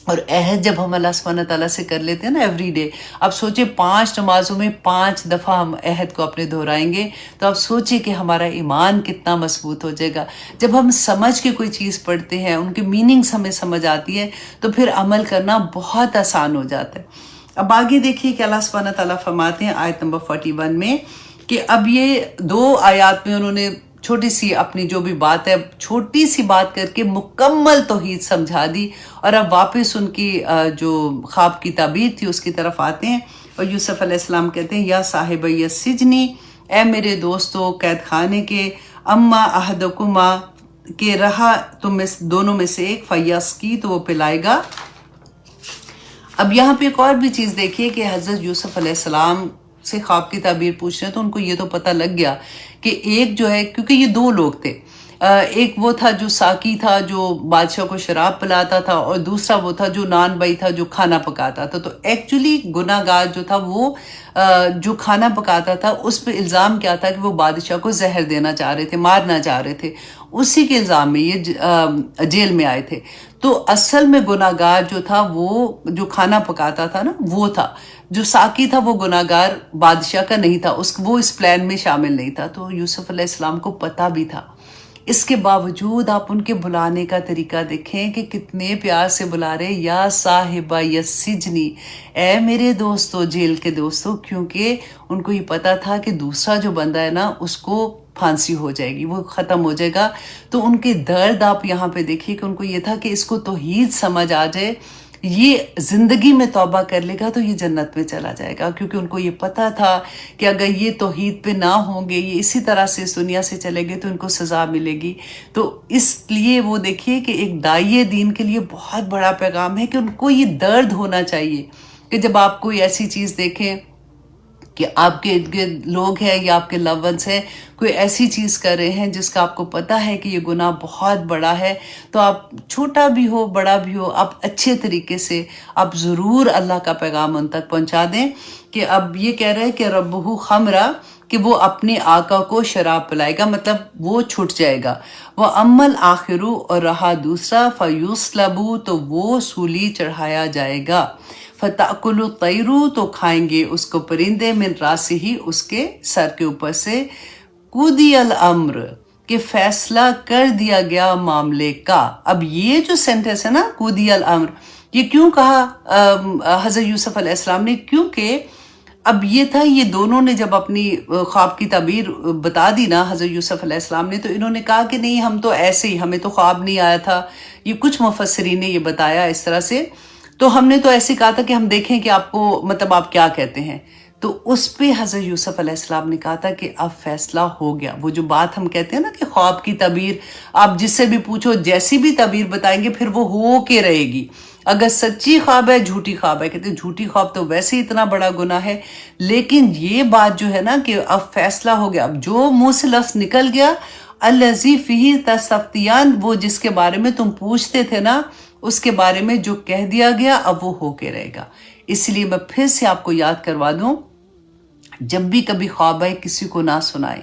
اور عہد جب ہم اللہ سبحانہ تعالیٰ سے کر لیتے ہیں نا ایوری ڈے، اب سوچیں 5 نمازوں میں 5 دفعہ ہم عہد کو اپنے دہرائیں گے تو اب سوچیں کہ ہمارا ایمان کتنا مضبوط ہو جائے گا. جب ہم سمجھ کے کوئی چیز پڑھتے ہیں، ان کے میننگس ہمیں سمجھ آتی ہے تو پھر عمل کرنا بہت آسان ہو جاتا ہے. اب آگے دیکھیے کہ اللہ سبحانہ تعالیٰ فرماتے ہیں آیت نمبر 41 میں کہ اب یہ 2 آیات میں انہوں نے چھوٹی سی اپنی جو بھی بات ہے چھوٹی سی بات کر کے مکمل توحید سمجھا دی. اور اب واپس ان کی جو خواب کی تعبیر تھی اس کی طرف آتے ہیں. اور یوسف علیہ السلام کہتے ہیں یا صاحب السجنی، اے میرے دوستو قید خانے کے، اما احدکما، کہ رہا تم دونوں میں سے ایک، فیسقی، تو وہ پلائے گا. اب یہاں پہ ایک اور بھی چیز دیکھیے کہ حضرت یوسف علیہ السلام سے خواب کی تعبیر پوچھ رہے ہیں تو ان کو یہ تو پتہ لگ گیا کہ ایک جو ہے، کیونکہ یہ 2 لوگ تھے، ایک وہ تھا جو ساقی تھا جو بادشاہ کو شراب پلاتا تھا، اور دوسرا وہ تھا جو نان بھائی تھا جو کھانا پکاتا تھا. تو ایکچولی گناہ گار جو تھا وہ جو کھانا پکاتا تھا اس پہ الزام کیا تھا کہ وہ بادشاہ کو زہر دینا چاہ رہے تھے، مارنا چاہ رہے تھے. اسی کے الزام میں یہ جیل میں آئے تھے. تو اصل میں گناہ گار جو تھا وہ جو کھانا پکاتا تھا نا وہ تھا. جو ساقی تھا وہ گناہ گار بادشاہ کا نہیں تھا، وہ اس پلان میں شامل نہیں تھا. تو یوسف علیہ السلام کو پتہ بھی تھا. اس کے باوجود آپ ان کے بلانے کا طریقہ دیکھیں کہ کتنے پیار سے بلا رہے، یا صاحبہ السجنی، اے میرے دوستو، جیل کے دوستو. کیونکہ ان کو یہ پتا تھا کہ دوسرا جو بندہ ہے نا اس کو پھانسی ہو جائے گی، وہ ختم ہو جائے گا. تو ان کے درد آپ یہاں پہ دیکھیے کہ ان کو یہ تھا کہ اس کو توحید سمجھ آ جائے. یہ زندگی میں توبہ کر لے گا تو یہ جنت میں چلا جائے گا، کیونکہ ان کو یہ پتہ تھا کہ اگر یہ توحید پہ نہ ہوں گے، یہ اسی طرح سے اس دنیا سے چلے گے تو ان کو سزا ملے گی۔ تو اس لیے وہ دیکھیے کہ ایک داعیے دین کے لیے بہت بڑا پیغام ہے کہ ان کو یہ درد ہونا چاہیے کہ جب آپ کوئی ایسی چیز دیکھیں کہ آپ کے ارد گرد لوگ ہیں یا آپ کے لو ونس ہیں، کوئی ایسی چیز کر رہے ہیں جس کا آپ کو پتہ ہے کہ یہ گناہ بہت بڑا ہے، تو آپ چھوٹا بھی ہو بڑا بھی ہو، آپ اچھے طریقے سے آپ ضرور اللہ کا پیغام ان تک پہنچا دیں کہ اب یہ کہہ رہے ہیں کہ ربہ خمرہ، کہ وہ اپنے آقا کو شراب پلائے گا، مطلب وہ چھٹ جائے گا۔ وہ امل آخرو، اور رہا دوسرا، فیوسلبو، تو وہ سولی چڑھایا جائے گا، فتأکل الطیر، تو کھائیں گے اس کو پرندے، من راسہ، اس کے سر کے اوپر سے، قضی الامر، کہ فیصلہ کر دیا گیا معاملے کا۔ اب یہ جو سینٹنس ہے نا، قضی الامر، یہ کیوں کہا حضرت یوسف علیہ السلام نے؟ کیونکہ اب یہ تھا، یہ دونوں نے جب اپنی خواب کی تعبیر بتا دی نا حضرت یوسف علیہ السلام نے، تو انہوں نے کہا کہ نہیں، ہم تو ایسے ہی، ہمیں تو خواب نہیں آیا تھا، یہ کچھ مفسرین نے یہ بتایا اس طرح سے، تو ہم نے تو ایسے کہا تھا کہ ہم دیکھیں کہ آپ کو مطلب آپ کیا کہتے ہیں۔ تو اس پہ حضرت یوسف علیہ السلام نے کہا تھا کہ اب فیصلہ ہو گیا۔ وہ جو بات ہم کہتے ہیں نا کہ خواب کی تعبیر، آپ جس سے بھی پوچھو، جیسی بھی تعبیر بتائیں گے، پھر وہ ہو کے رہے گی۔ اگر سچی خواب ہے، جھوٹی خواب ہے، کہتے ہیں جھوٹی خواب تو ویسے ہی اتنا بڑا گناہ ہے، لیکن یہ بات جو ہے نا کہ اب فیصلہ ہو گیا، اب جو منہ سے لفظ نکل گیا، الذی فیہ تستفتیان، وہ جس کے بارے میں تم پوچھتے تھے نا، اس کے بارے میں جو کہہ دیا گیا، اب وہ ہو کے رہے گا۔ اس لیے میں پھر سے آپ کو یاد کروا دوں، جب بھی کبھی خواب آئے کسی کو نہ سنائیں،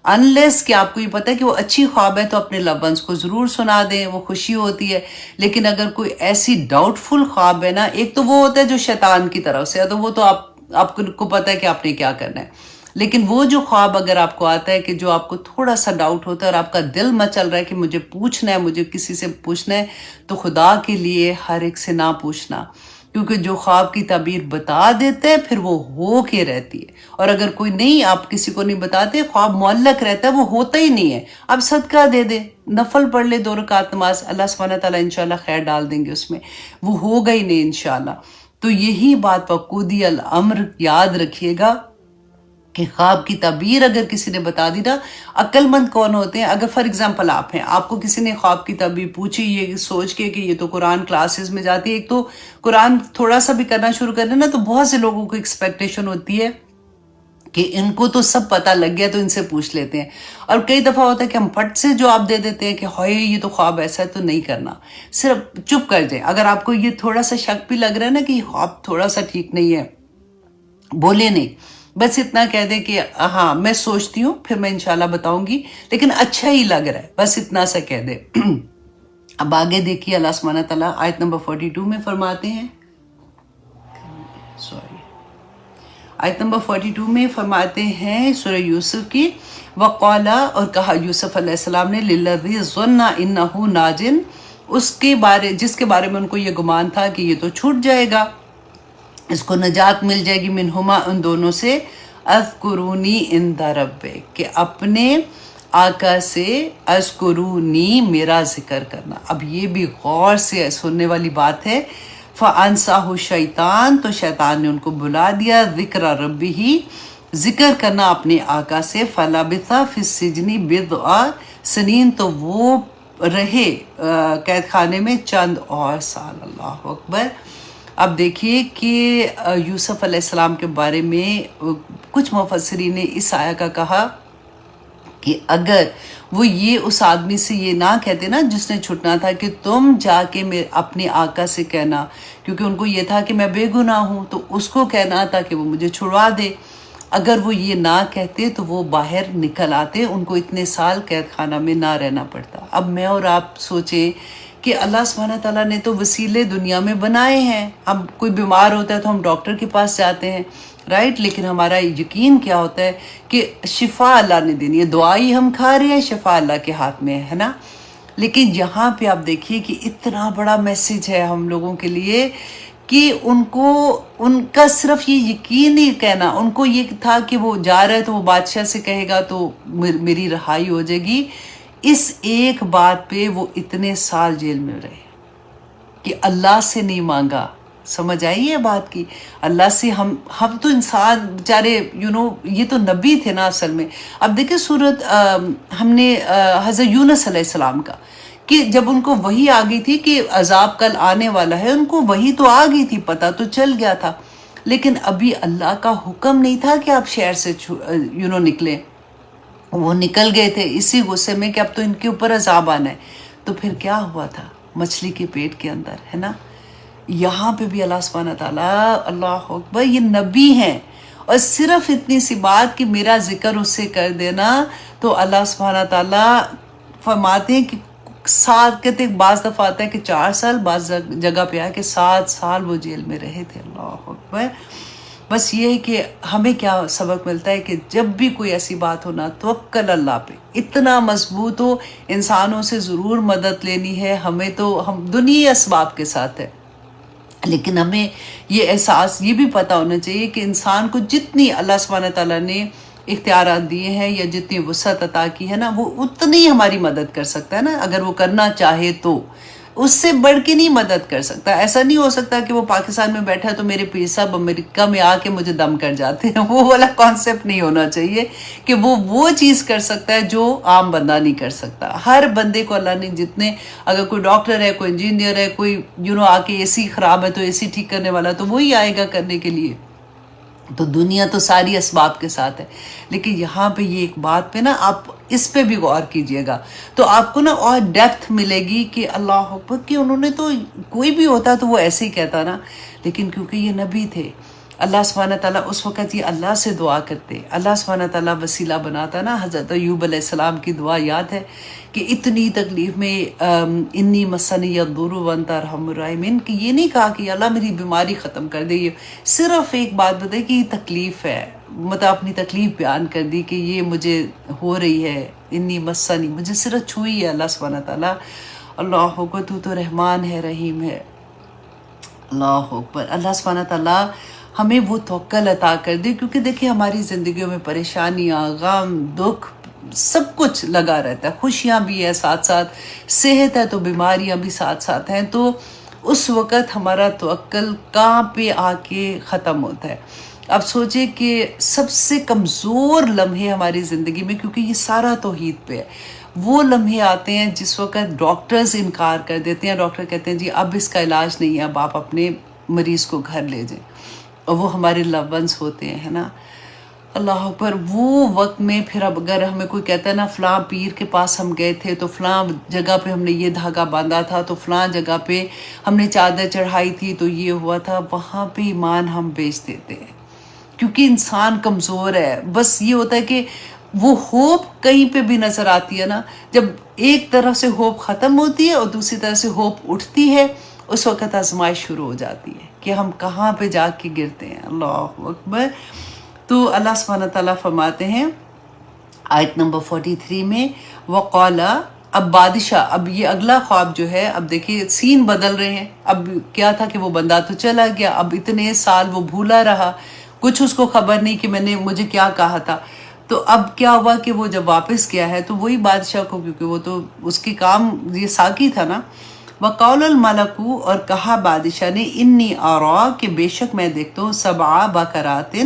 انلیس کہ آپ کو یہ پتہ ہے کہ وہ اچھی خواب ہے تو اپنے لو ونس کو ضرور سنا دیں، وہ خوشی ہوتی ہے۔ لیکن اگر کوئی ایسی ڈاؤٹ فل خواب ہے نا، ایک تو وہ ہوتا ہے جو شیطان کی طرف سے ہے، تو وہ تو آپ کو پتہ ہے کہ آپ نے کیا کرنا ہے۔ لیکن وہ جو خواب اگر آپ کو آتا ہے کہ جو آپ کو تھوڑا سا ڈاؤٹ ہوتا ہے اور آپ کا دل مچل رہا ہے کہ مجھے پوچھنا ہے، مجھے کسی سے پوچھنا ہے، تو خدا کے لیے ہر ایک سے نہ پوچھنا، کیونکہ جو خواب کی تعبیر بتا دیتے پھر وہ ہو کے رہتی ہے۔ اور اگر کوئی نہیں، آپ کسی کو نہیں بتاتے، خواب معلق رہتا ہے، وہ ہوتا ہی نہیں ہے، اب صدقہ دے دے، نفل پڑھ لے 2 رکعت نماز، اللہ سبحانہ تعالیٰ انشاءاللہ خیر ڈال دیں گے اس میں، وہ ہوگا ہی نہیں انشاءاللہ۔ تو یہی بات وقودی الامر یاد رکھیے گا کہ خواب کی تعبیر اگر کسی نے بتا دی نا، عقل مند کون ہوتے ہیں؟ اگر فار ایگزامپل آپ ہیں، آپ کو کسی نے خواب کی تعبیر پوچھی یہ سوچ کے کہ یہ تو قرآن کلاسز میں جاتی ہے، ایک تو قرآن تھوڑا سا بھی کرنا شروع کر دیں نا تو بہت سے لوگوں کو ایکسپیکٹیشن ہوتی ہے کہ ان کو تو سب پتہ لگ گیا تو ان سے پوچھ لیتے ہیں، اور کئی دفعہ ہوتا ہے کہ ہم پھٹ سے جواب دے دیتے ہیں کہ ہائے یہ تو خواب ایسا ہے، تو نہیں کرنا، صرف چپ کر جائیں۔ اگر آپ کو یہ تھوڑا سا شک بھی لگ رہا ہے نا کہ یہ خواب تھوڑا سا ٹھیک نہیں ہے، بولے نہیں، بس اتنا کہہ دیں کہ ہاں میں سوچتی ہوں، پھر میں انشاءاللہ بتاؤں گی، لیکن اچھا ہی لگ رہا ہے، بس اتنا سا کہہ دیں۔ اب آگے دیکھیے، اللہ سبحانہ تعالیٰ آیت نمبر 42 میں فرماتے ہیں، آیت نمبر 42 میں فرماتے ہیں سورہ یوسف کی، وَقَالَ، اور کہا یوسف علیہ السلام نے، لِلَّذِي ظَنَّ إِنَّهُ نَاجٍ، اس کے بارے جس کے بارے میں ان کو یہ گمان تھا کہ یہ تو چھوٹ جائے گا، اس کو نجات مل جائے گی، منہما، ان دونوں سے، اذکرونی عند ربک، کہ اپنے آقا سے، اذکرونی، میرا ذکر کرنا۔ اب یہ بھی غور سے سننے والی بات ہے، فَأَنْسَاهُ الشَّيْطَانُ، تو شیطان نے ان کو بلا دیا، ذکر ربہ، ذکر کرنا اپنے آقا سے، فَلَبِثَ فِي السِّجْنِ بِضْعَ سنین، تو وہ رہے قید خانے میں چند اور سال۔ اللہ اکبر۔ اب دیکھیے کہ یوسف علیہ السلام کے بارے میں کچھ مفسرین نے اس آیہ کا کہا کہ اگر وہ یہ اس آدمی سے یہ نہ کہتے نا جس نے چھٹنا تھا کہ تم جا کے اپنے آقا سے کہنا، کیونکہ ان کو یہ تھا کہ میں بے گناہ ہوں، تو اس کو کہنا تھا کہ وہ مجھے چھڑوا دے، اگر وہ یہ نہ کہتے تو وہ باہر نکل آتے، ان کو اتنے سال قید خانہ میں نہ رہنا پڑتا۔ اب میں اور آپ سوچیں کہ اللہ سبحانہ تعالیٰ نے تو وسیلے دنیا میں بنائے ہیں، اب کوئی بیمار ہوتا ہے تو ہم ڈاکٹر کے پاس جاتے ہیں، رائٹ، لیکن ہمارا یقین کیا ہوتا ہے کہ شفا اللہ نے دینی ہے، دعائی ہم کھا رہے ہیں، شفا اللہ کے ہاتھ میں ہے نا۔ لیکن یہاں پہ آپ دیکھیے کہ اتنا بڑا میسج ہے ہم لوگوں کے لیے کہ ان کا صرف یہ یقین ہی کہنا، ان کو یہ تھا کہ وہ جا رہا ہے تو وہ بادشاہ سے کہے گا تو میری رہائی ہو جائے گی، اس ایک بات پہ وہ اتنے سال جیل میں رہے۔ کہ اللہ سے نہیں مانگا. سمجھ آئی یہ بات کی؟ اللہ سے ہم تو انسان بیچارے یہ تو نبی تھے نا اصل میں. اب دیکھیں سورت ہم نے حضرت یونس علیہ السلام کا، کہ جب ان کو وحی آ گئی تھی کہ عذاب کل آنے والا ہے، ان کو وحی تو آ گئی تھی، پتہ تو چل گیا تھا، لیکن ابھی اللہ کا حکم نہیں تھا کہ آپ شہر سے نکلیں. وہ نکل گئے تھے اسی غصے میں کہ اب تو ان کے اوپر عذاب آنا ہے. تو پھر کیا ہوا تھا مچھلی کے پیٹ کے اندر، ہے نا. یہاں پہ بھی اللہ سبحانہ تعالیٰ، اللہ اکبر، یہ نبی ہیں، اور صرف اتنی سی بات کہ میرا ذکر اس سے کر دینا تو اللہ سبحانہ تعالیٰ فرماتے ہیں کہ 7، کہتے ہیں بعض دفعہ آتا ہے کہ 4 سال، بعض جگہ پہ آیا کہ 7 سال وہ جیل میں رہے تھے. اللہ اکبر. بس یہ ہے کہ ہمیں کیا سبق ملتا ہے کہ جب بھی کوئی ایسی بات ہو نا، توکل اللہ پہ اتنا مضبوط ہو. انسانوں سے ضرور مدد لینی ہے ہمیں، تو ہم دنیا اسباب کے ساتھ ہے، لیکن ہمیں یہ احساس یہ بھی پتہ ہونا چاہیے کہ انسان کو جتنی اللہ سبحانہ تعالیٰ نے اختیارات دیے ہیں یا جتنی وسعت عطا کی ہے نا، وہ اتنی ہماری مدد کر سکتا ہے نا، اگر وہ کرنا چاہے تو. اس سے بڑھ کے نہیں مدد کر سکتا. ایسا نہیں ہو سکتا کہ وہ پاکستان میں بیٹھا ہے تو میرے پیر صاحب امریکہ میں آ کے مجھے دم کر جاتے ہیں. وہ والا کانسیپٹ نہیں ہونا چاہیے کہ وہ چیز کر سکتا ہے جو عام بندہ نہیں کر سکتا. ہر بندے کو اللہ نے جتنے، اگر کوئی ڈاکٹر ہے، کوئی انجینئر ہے، کوئی آ کے اے سی خراب ہے تو اے سی ٹھیک کرنے والا تو وہی آئے گا کرنے کے لیے. تو دنیا تو ساری اسباب کے ساتھ ہے، لیکن یہاں پہ یہ ایک بات پہ نا آپ اس پہ بھی غور کیجئے گا تو آپ کو نا اور ڈیپتھ ملے گی کہ اللہ اکبر، کہ انہوں نے تو، کوئی بھی ہوتا تو وہ ایسے ہی کہتا نا، لیکن کیونکہ یہ نبی تھے، اللہ سبحانہ تعالیٰ اس وقت یہ اللہ سے دعا کرتے، اللہ سبحانہ تعالیٰ وسیلہ بناتا نا. حضرت ایوب علیہ السلام کی دعا یاد ہے کہ اتنی تکلیف میں انی مسنی الضر وانت ارحم الراحمین، کہ یہ نہیں کہا کہ اللہ میری بیماری ختم کر دے، یہ صرف ایک بات بتائی کہ یہ تکلیف ہے، مطلب اپنی تکلیف بیان کر دی کہ یہ مجھے ہو رہی ہے. انی مسنی، مجھے صرف چھوئی ہے اللہ سبحانہ تعالیٰ. اللہ اکبر، تو رحمان ہے، رحیم ہے. اللہ اکبر. اللہ سبحانہ تعالیٰ ہمیں وہ توکل عطا کر دے، کیونکہ دیکھیں ہماری زندگیوں میں پریشانیاں، غم، دکھ، سب کچھ لگا رہتا ہے. خوشیاں بھی ہے ساتھ ساتھ، صحت ہے تو بیماریاں بھی ساتھ ساتھ ہیں. تو اس وقت ہمارا توکل کہاں پہ آ کے ختم ہوتا ہے. اب سوچیں کہ سب سے کمزور لمحے ہماری زندگی میں، کیونکہ یہ سارا توحید پہ ہے، وہ لمحے آتے ہیں جس وقت ڈاکٹرز انکار کر دیتے ہیں. ڈاکٹر کہتے ہیں جی اب اس کا علاج نہیں ہے، اب آپ اپنے مریض کو گھر لے جائیں، اور وہ ہمارے لو ونس ہوتے ہیں، ہے نا. اللہ پر وہ وقت میں پھر اب اگر ہمیں کوئی کہتا ہے نا فلاں پیر کے پاس ہم گئے تھے تو فلاں جگہ پہ ہم نے یہ دھاگا باندھا تھا، تو فلاں جگہ پہ ہم نے چادر چڑھائی تھی تو یہ ہوا تھا، وہاں پہ ایمان ہم بیچ دیتے ہیں کیونکہ انسان کمزور ہے. بس یہ ہوتا ہے کہ وہ ہوپ کہیں پہ بھی نظر آتی ہے نا، جب ایک طرف سے ہوپ ختم ہوتی ہے اور دوسری طرف سے ہوپ اٹھتی ہے، اس وقت آزمائش شروع ہو جاتی ہے کہ ہم کہاں پہ جا کے گرتے ہیں. اللہ اکبر. تو اللہ سبحانہ تعالیٰ فرماتے ہیں آیت نمبر 43 میں، وَقَالَ، اب بادشاہ، اب یہ اگلا خواب جو ہے، اب دیکھیے سین بدل رہے ہیں. اب کیا تھا کہ وہ بندہ تو چلا گیا، اب اتنے سال وہ بھولا رہا، کچھ اس کو خبر نہیں کہ مجھے کیا کہا تھا. تو اب کیا ہوا کہ وہ جب واپس گیا ہے تو وہی بادشاہ کو، کیونکہ وہ تو اس کی کام یہ ساقی تھا نا، وَقَالَ الْمَلَكُ، اور کہا بادشاہ نے، انی آرا، کہ بے شک میں دیکھتا ہوں، 7 بقرات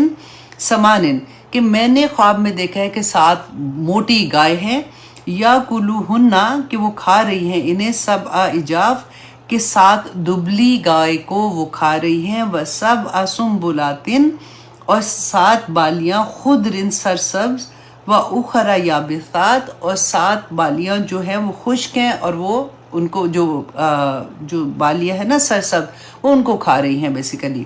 سمان، کہ میں نے خواب میں دیکھا ہے کہ 7 موٹی گائے ہیں، یا کلوہنہ، کہ وہ کھا رہی ہیں انہیں، 7 عجاف، کہ 7 دبلی گائے کو وہ کھا رہی ہیں، و7 سنبلات، اور 7 بالیاں خضر سرسبز، و اخرى یابسات، اور 7 بالیاں جو ہیں وہ خشک ہیں، اور وہ ان کو جو بالیاں ہیں نا سرسبز، وہ ان کو کھا رہی ہیں بیسیکلی.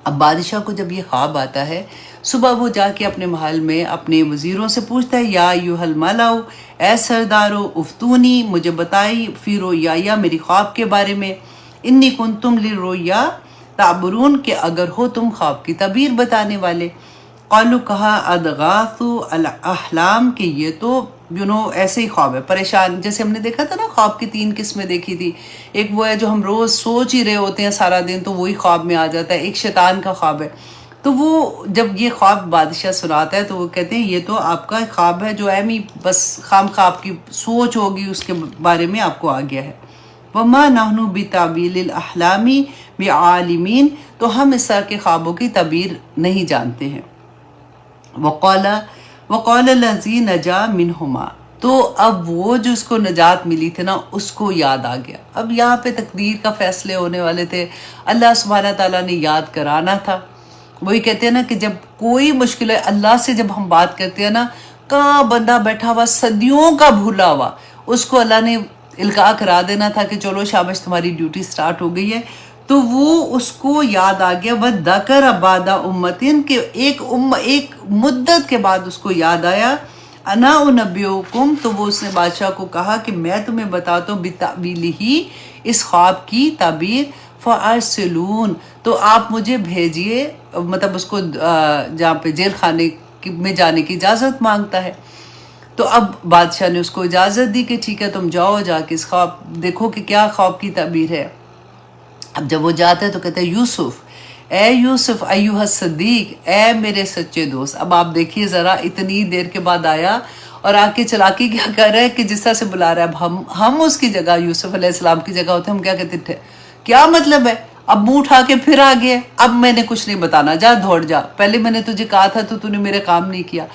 اب بادشاہ کو جب یہ خواب آتا ہے، صبح وہ جا کے اپنے محل میں اپنے وزیروں سے پوچھتا ہے، یا ایھا الملأ، اے سردارو، افتونی، مجھے بتائی، فی رؤیایا، میری خواب کے بارے میں، انی کنتم للرؤیا تعبرون، کہ اگر ہو تم خواب کی تعبیر بتانے والے. قالوا، کہا، اضغاث الاحلام، کہ یہ تو ایسے ہی خواب ہے، پریشان، جیسے ہم نے دیکھا تھا نا خواب کی 3 قسمیں دیکھی تھی. ایک وہ ہے جو ہم روز سوچ ہی رہے ہوتے ہیں سارا دن تو وہی خواب میں آ جاتا ہے، ایک شیطان کا خواب ہے. تو وہ جب یہ خواب بادشاہ سناتا ہے تو وہ کہتے ہیں یہ تو آپ کا خواب ہے جو بس خام خواب کی سوچ ہوگی اس کے بارے میں آپ کو آ گیا ہے. وما نحن بتاویل الاحلام بعالمین، تو ہم اس طرح کے خوابوں کی تعبیر نہیں جانتے ہیں. وقال الذی نجا منہما، تو اب وہ جو اس کو نجات ملی تھی نا اس کو یاد آ گیا. اب یہاں پہ تقدیر کا فیصلے ہونے والے تھے، اللہ سبحانہ تعالیٰ نے یاد کرانا تھا. وہی کہتے ہیں نا کہ جب کوئی مشکل ہے اللہ سے جب ہم بات کرتے ہیں نا، کہاں بندہ بیٹھا ہوا صدیوں کا بھولا ہوا، اس کو اللہ نے القاء کرا دینا تھا کہ چلو شاباش تمہاری ڈیوٹی سٹارٹ ہو گئی ہے. تو وہ اس کو یاد آ گیا. وَذَكَرَ بَعْدَ أُمَّةٍ، کہ ایک مدت کے بعد اس کو یاد آیا. انا انبئکم، تو وہ اس نے بادشاہ کو کہا کہ میں تمہیں بتاتا ہوں بتأویلہ، اس خواب کی تعبیر. فَأَرْسِلُونَ، تو آپ مجھے بھیجیے، مطلب اس کو جہاں پہ جیل خانے میں جانے کی اجازت مانگتا ہے. تو اب بادشاہ نے اس کو اجازت دی کہ ٹھیک ہے تم جاؤ، جا کے اس خواب دیکھو کہ کیا خواب کی تعبیر ہے. اب جب وہ جاتا ہے تو کہتے ہیں یوسف، اے یوسف ایوہ الصدیق، اے میرے سچے دوست. اب آپ دیکھیے ذرا، اتنی دیر کے بعد آیا اور آ کے چلاکی کیا کر رہا ہے کہ جس طرح سے بلا رہا ہے. اب ہم اس کی جگہ، یوسف علیہ السلام کی جگہ ہوتے ہم کیا کہتے تھے؟ کیا مطلب ہے؟ اب منہ اٹھا کے پھر آ گیا، اب میں نے کچھ نہیں بتانا، جا دوڑ جا، پہلے میں نے تجھے کہا تھا تو نے میرے کام نہیں کیا.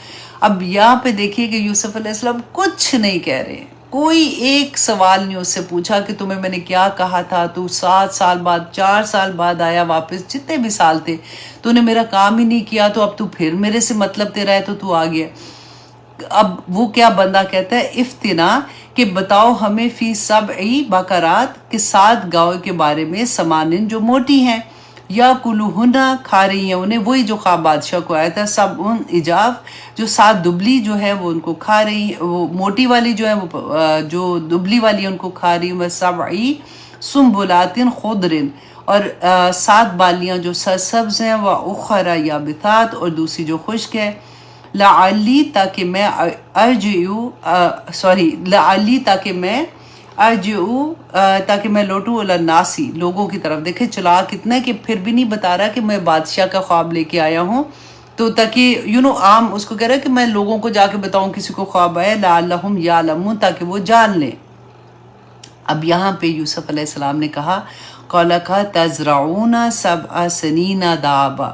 اب یہاں پہ دیکھیے کہ یوسف علیہ السلام کچھ نہیں کہہ رہے ہیں، کوئی ایک سوال نہیں اس سے پوچھا کہ تمہیں میں نے کیا کہا تھا، تو 7 سال بعد 4 سال بعد آیا واپس، جتنے بھی سال تھے تو نے میرا کام ہی نہیں کیا، تو اب تو پھر میرے سے مطلب تیرا ہے تو آ گیا. اب وہ کیا بندہ کہتا ہے افتنا، کہ بتاؤ ہمیں فی 7 بقرات، کہ 7 گاؤں کے بارے میں، سمانن جو موٹی ہیں، یا کلوہنا کھا رہی ہیں انہیں، وہی جو خواب بادشاہ کو آیا تھا. سبع عجاف، جو 7 دبلی جو ہے وہ ان کو کھا رہی ہیں، وہ موٹی والی جو ہے وہ جو دبلی والی ان کو کھا رہی ہیں. سبع سنبلات خضر، اور 7 بالیاں جو سرسبز ہیں، و اخرى یابسات، اور دوسری جو خشک ہے. لعلی، تاکہ میں تاکہ میں لوٹوں الناسی، لوگوں کی طرف. دیکھیں چلا کتنا کہ پھر بھی نہیں بتا رہا کہ میں بادشاہ کا خواب لے کے آیا ہوں، تو تاکہ عام اس کو کہہ رہا ہے کہ میں لوگوں کو جا کے بتاؤں کسی کو خواب آیا. لعلہم یعلمون، تاکہ وہ جان لیں. اب یہاں پہ یوسف علیہ السلام نے کہا قَالَ تَزْرَعُونَ 7 سنین دابا،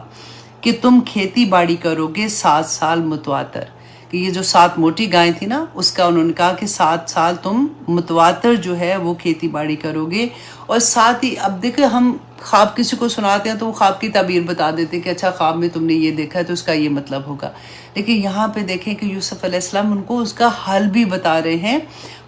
کہ تم کھیتی باڑی کرو گے 7 سال متواتر. کہ یہ جو 7 موٹی گائیں تھی نا، اس کا انہوں نے کہا کہ 7 سال تم متواتر جو ہے وہ کھیتی باڑی کرو گے. اور ساتھ ہی اب دیکھیں ہم خواب کسی کو سناتے ہیں تو وہ خواب کی تعبیر بتا دیتے ہیں کہ اچھا خواب میں تم نے یہ دیکھا ہے تو اس کا یہ مطلب ہوگا. لیکن یہاں پہ دیکھیں کہ یوسف علیہ السلام ان کو اس کا حل بھی بتا رہے ہیں.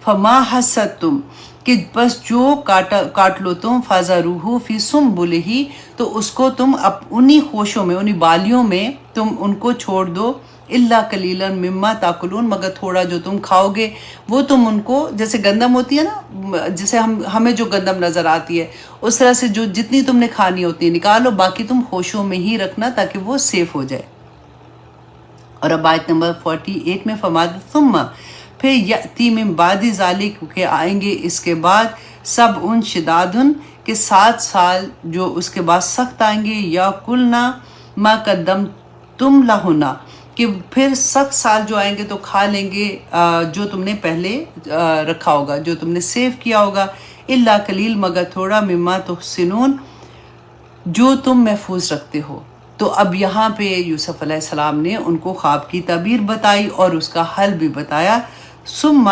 فما حسدتم، کہ بس جو کاٹ لو تم، فَذَرُوهُ فِي سُنبُلِهِ، تو اس کو تم انہی خوشوں میں، انہی بالیوں میں تم ان کو چھوڑ دو. اِلَّا قَلِيلًا مِمَّا تَأْكُلُونَ، مگر تھوڑا جو تم کھاؤ گے وہ تم ان کو، جیسے گندم ہوتی ہے نا، جیسے ہمیں جو گندم نظر آتی ہے اس طرح سے جو جتنی تم نے کھانی ہوتی ہے نکالو، باقی تم خوشوں میں ہی رکھنا تاکہ وہ سیف ہو جائے. اور اب آیت نمبر 48 میں فرماتے ثم، پھر یأتی من بعد ذالک، کہ آئیں گے اس کے بعد، 7 شداد، کہ 7 سال جو اس کے بعد سخت آئیں گے. یا کلنا ما قدمتم لہن، کہ پھر سخت سال جو آئیں گے تو کھا لیں گے جو تم نے پہلے رکھا ہوگا، جو تم نے سیو کیا ہوگا. الا قلیل، مگر تھوڑا، مما تحسنون، جو تم محفوظ رکھتے ہو. تو اب یہاں پہ یوسف علیہ السلام نے ان کو خواب کی تعبیر بتائی اور اس کا حل بھی بتایا. ثم،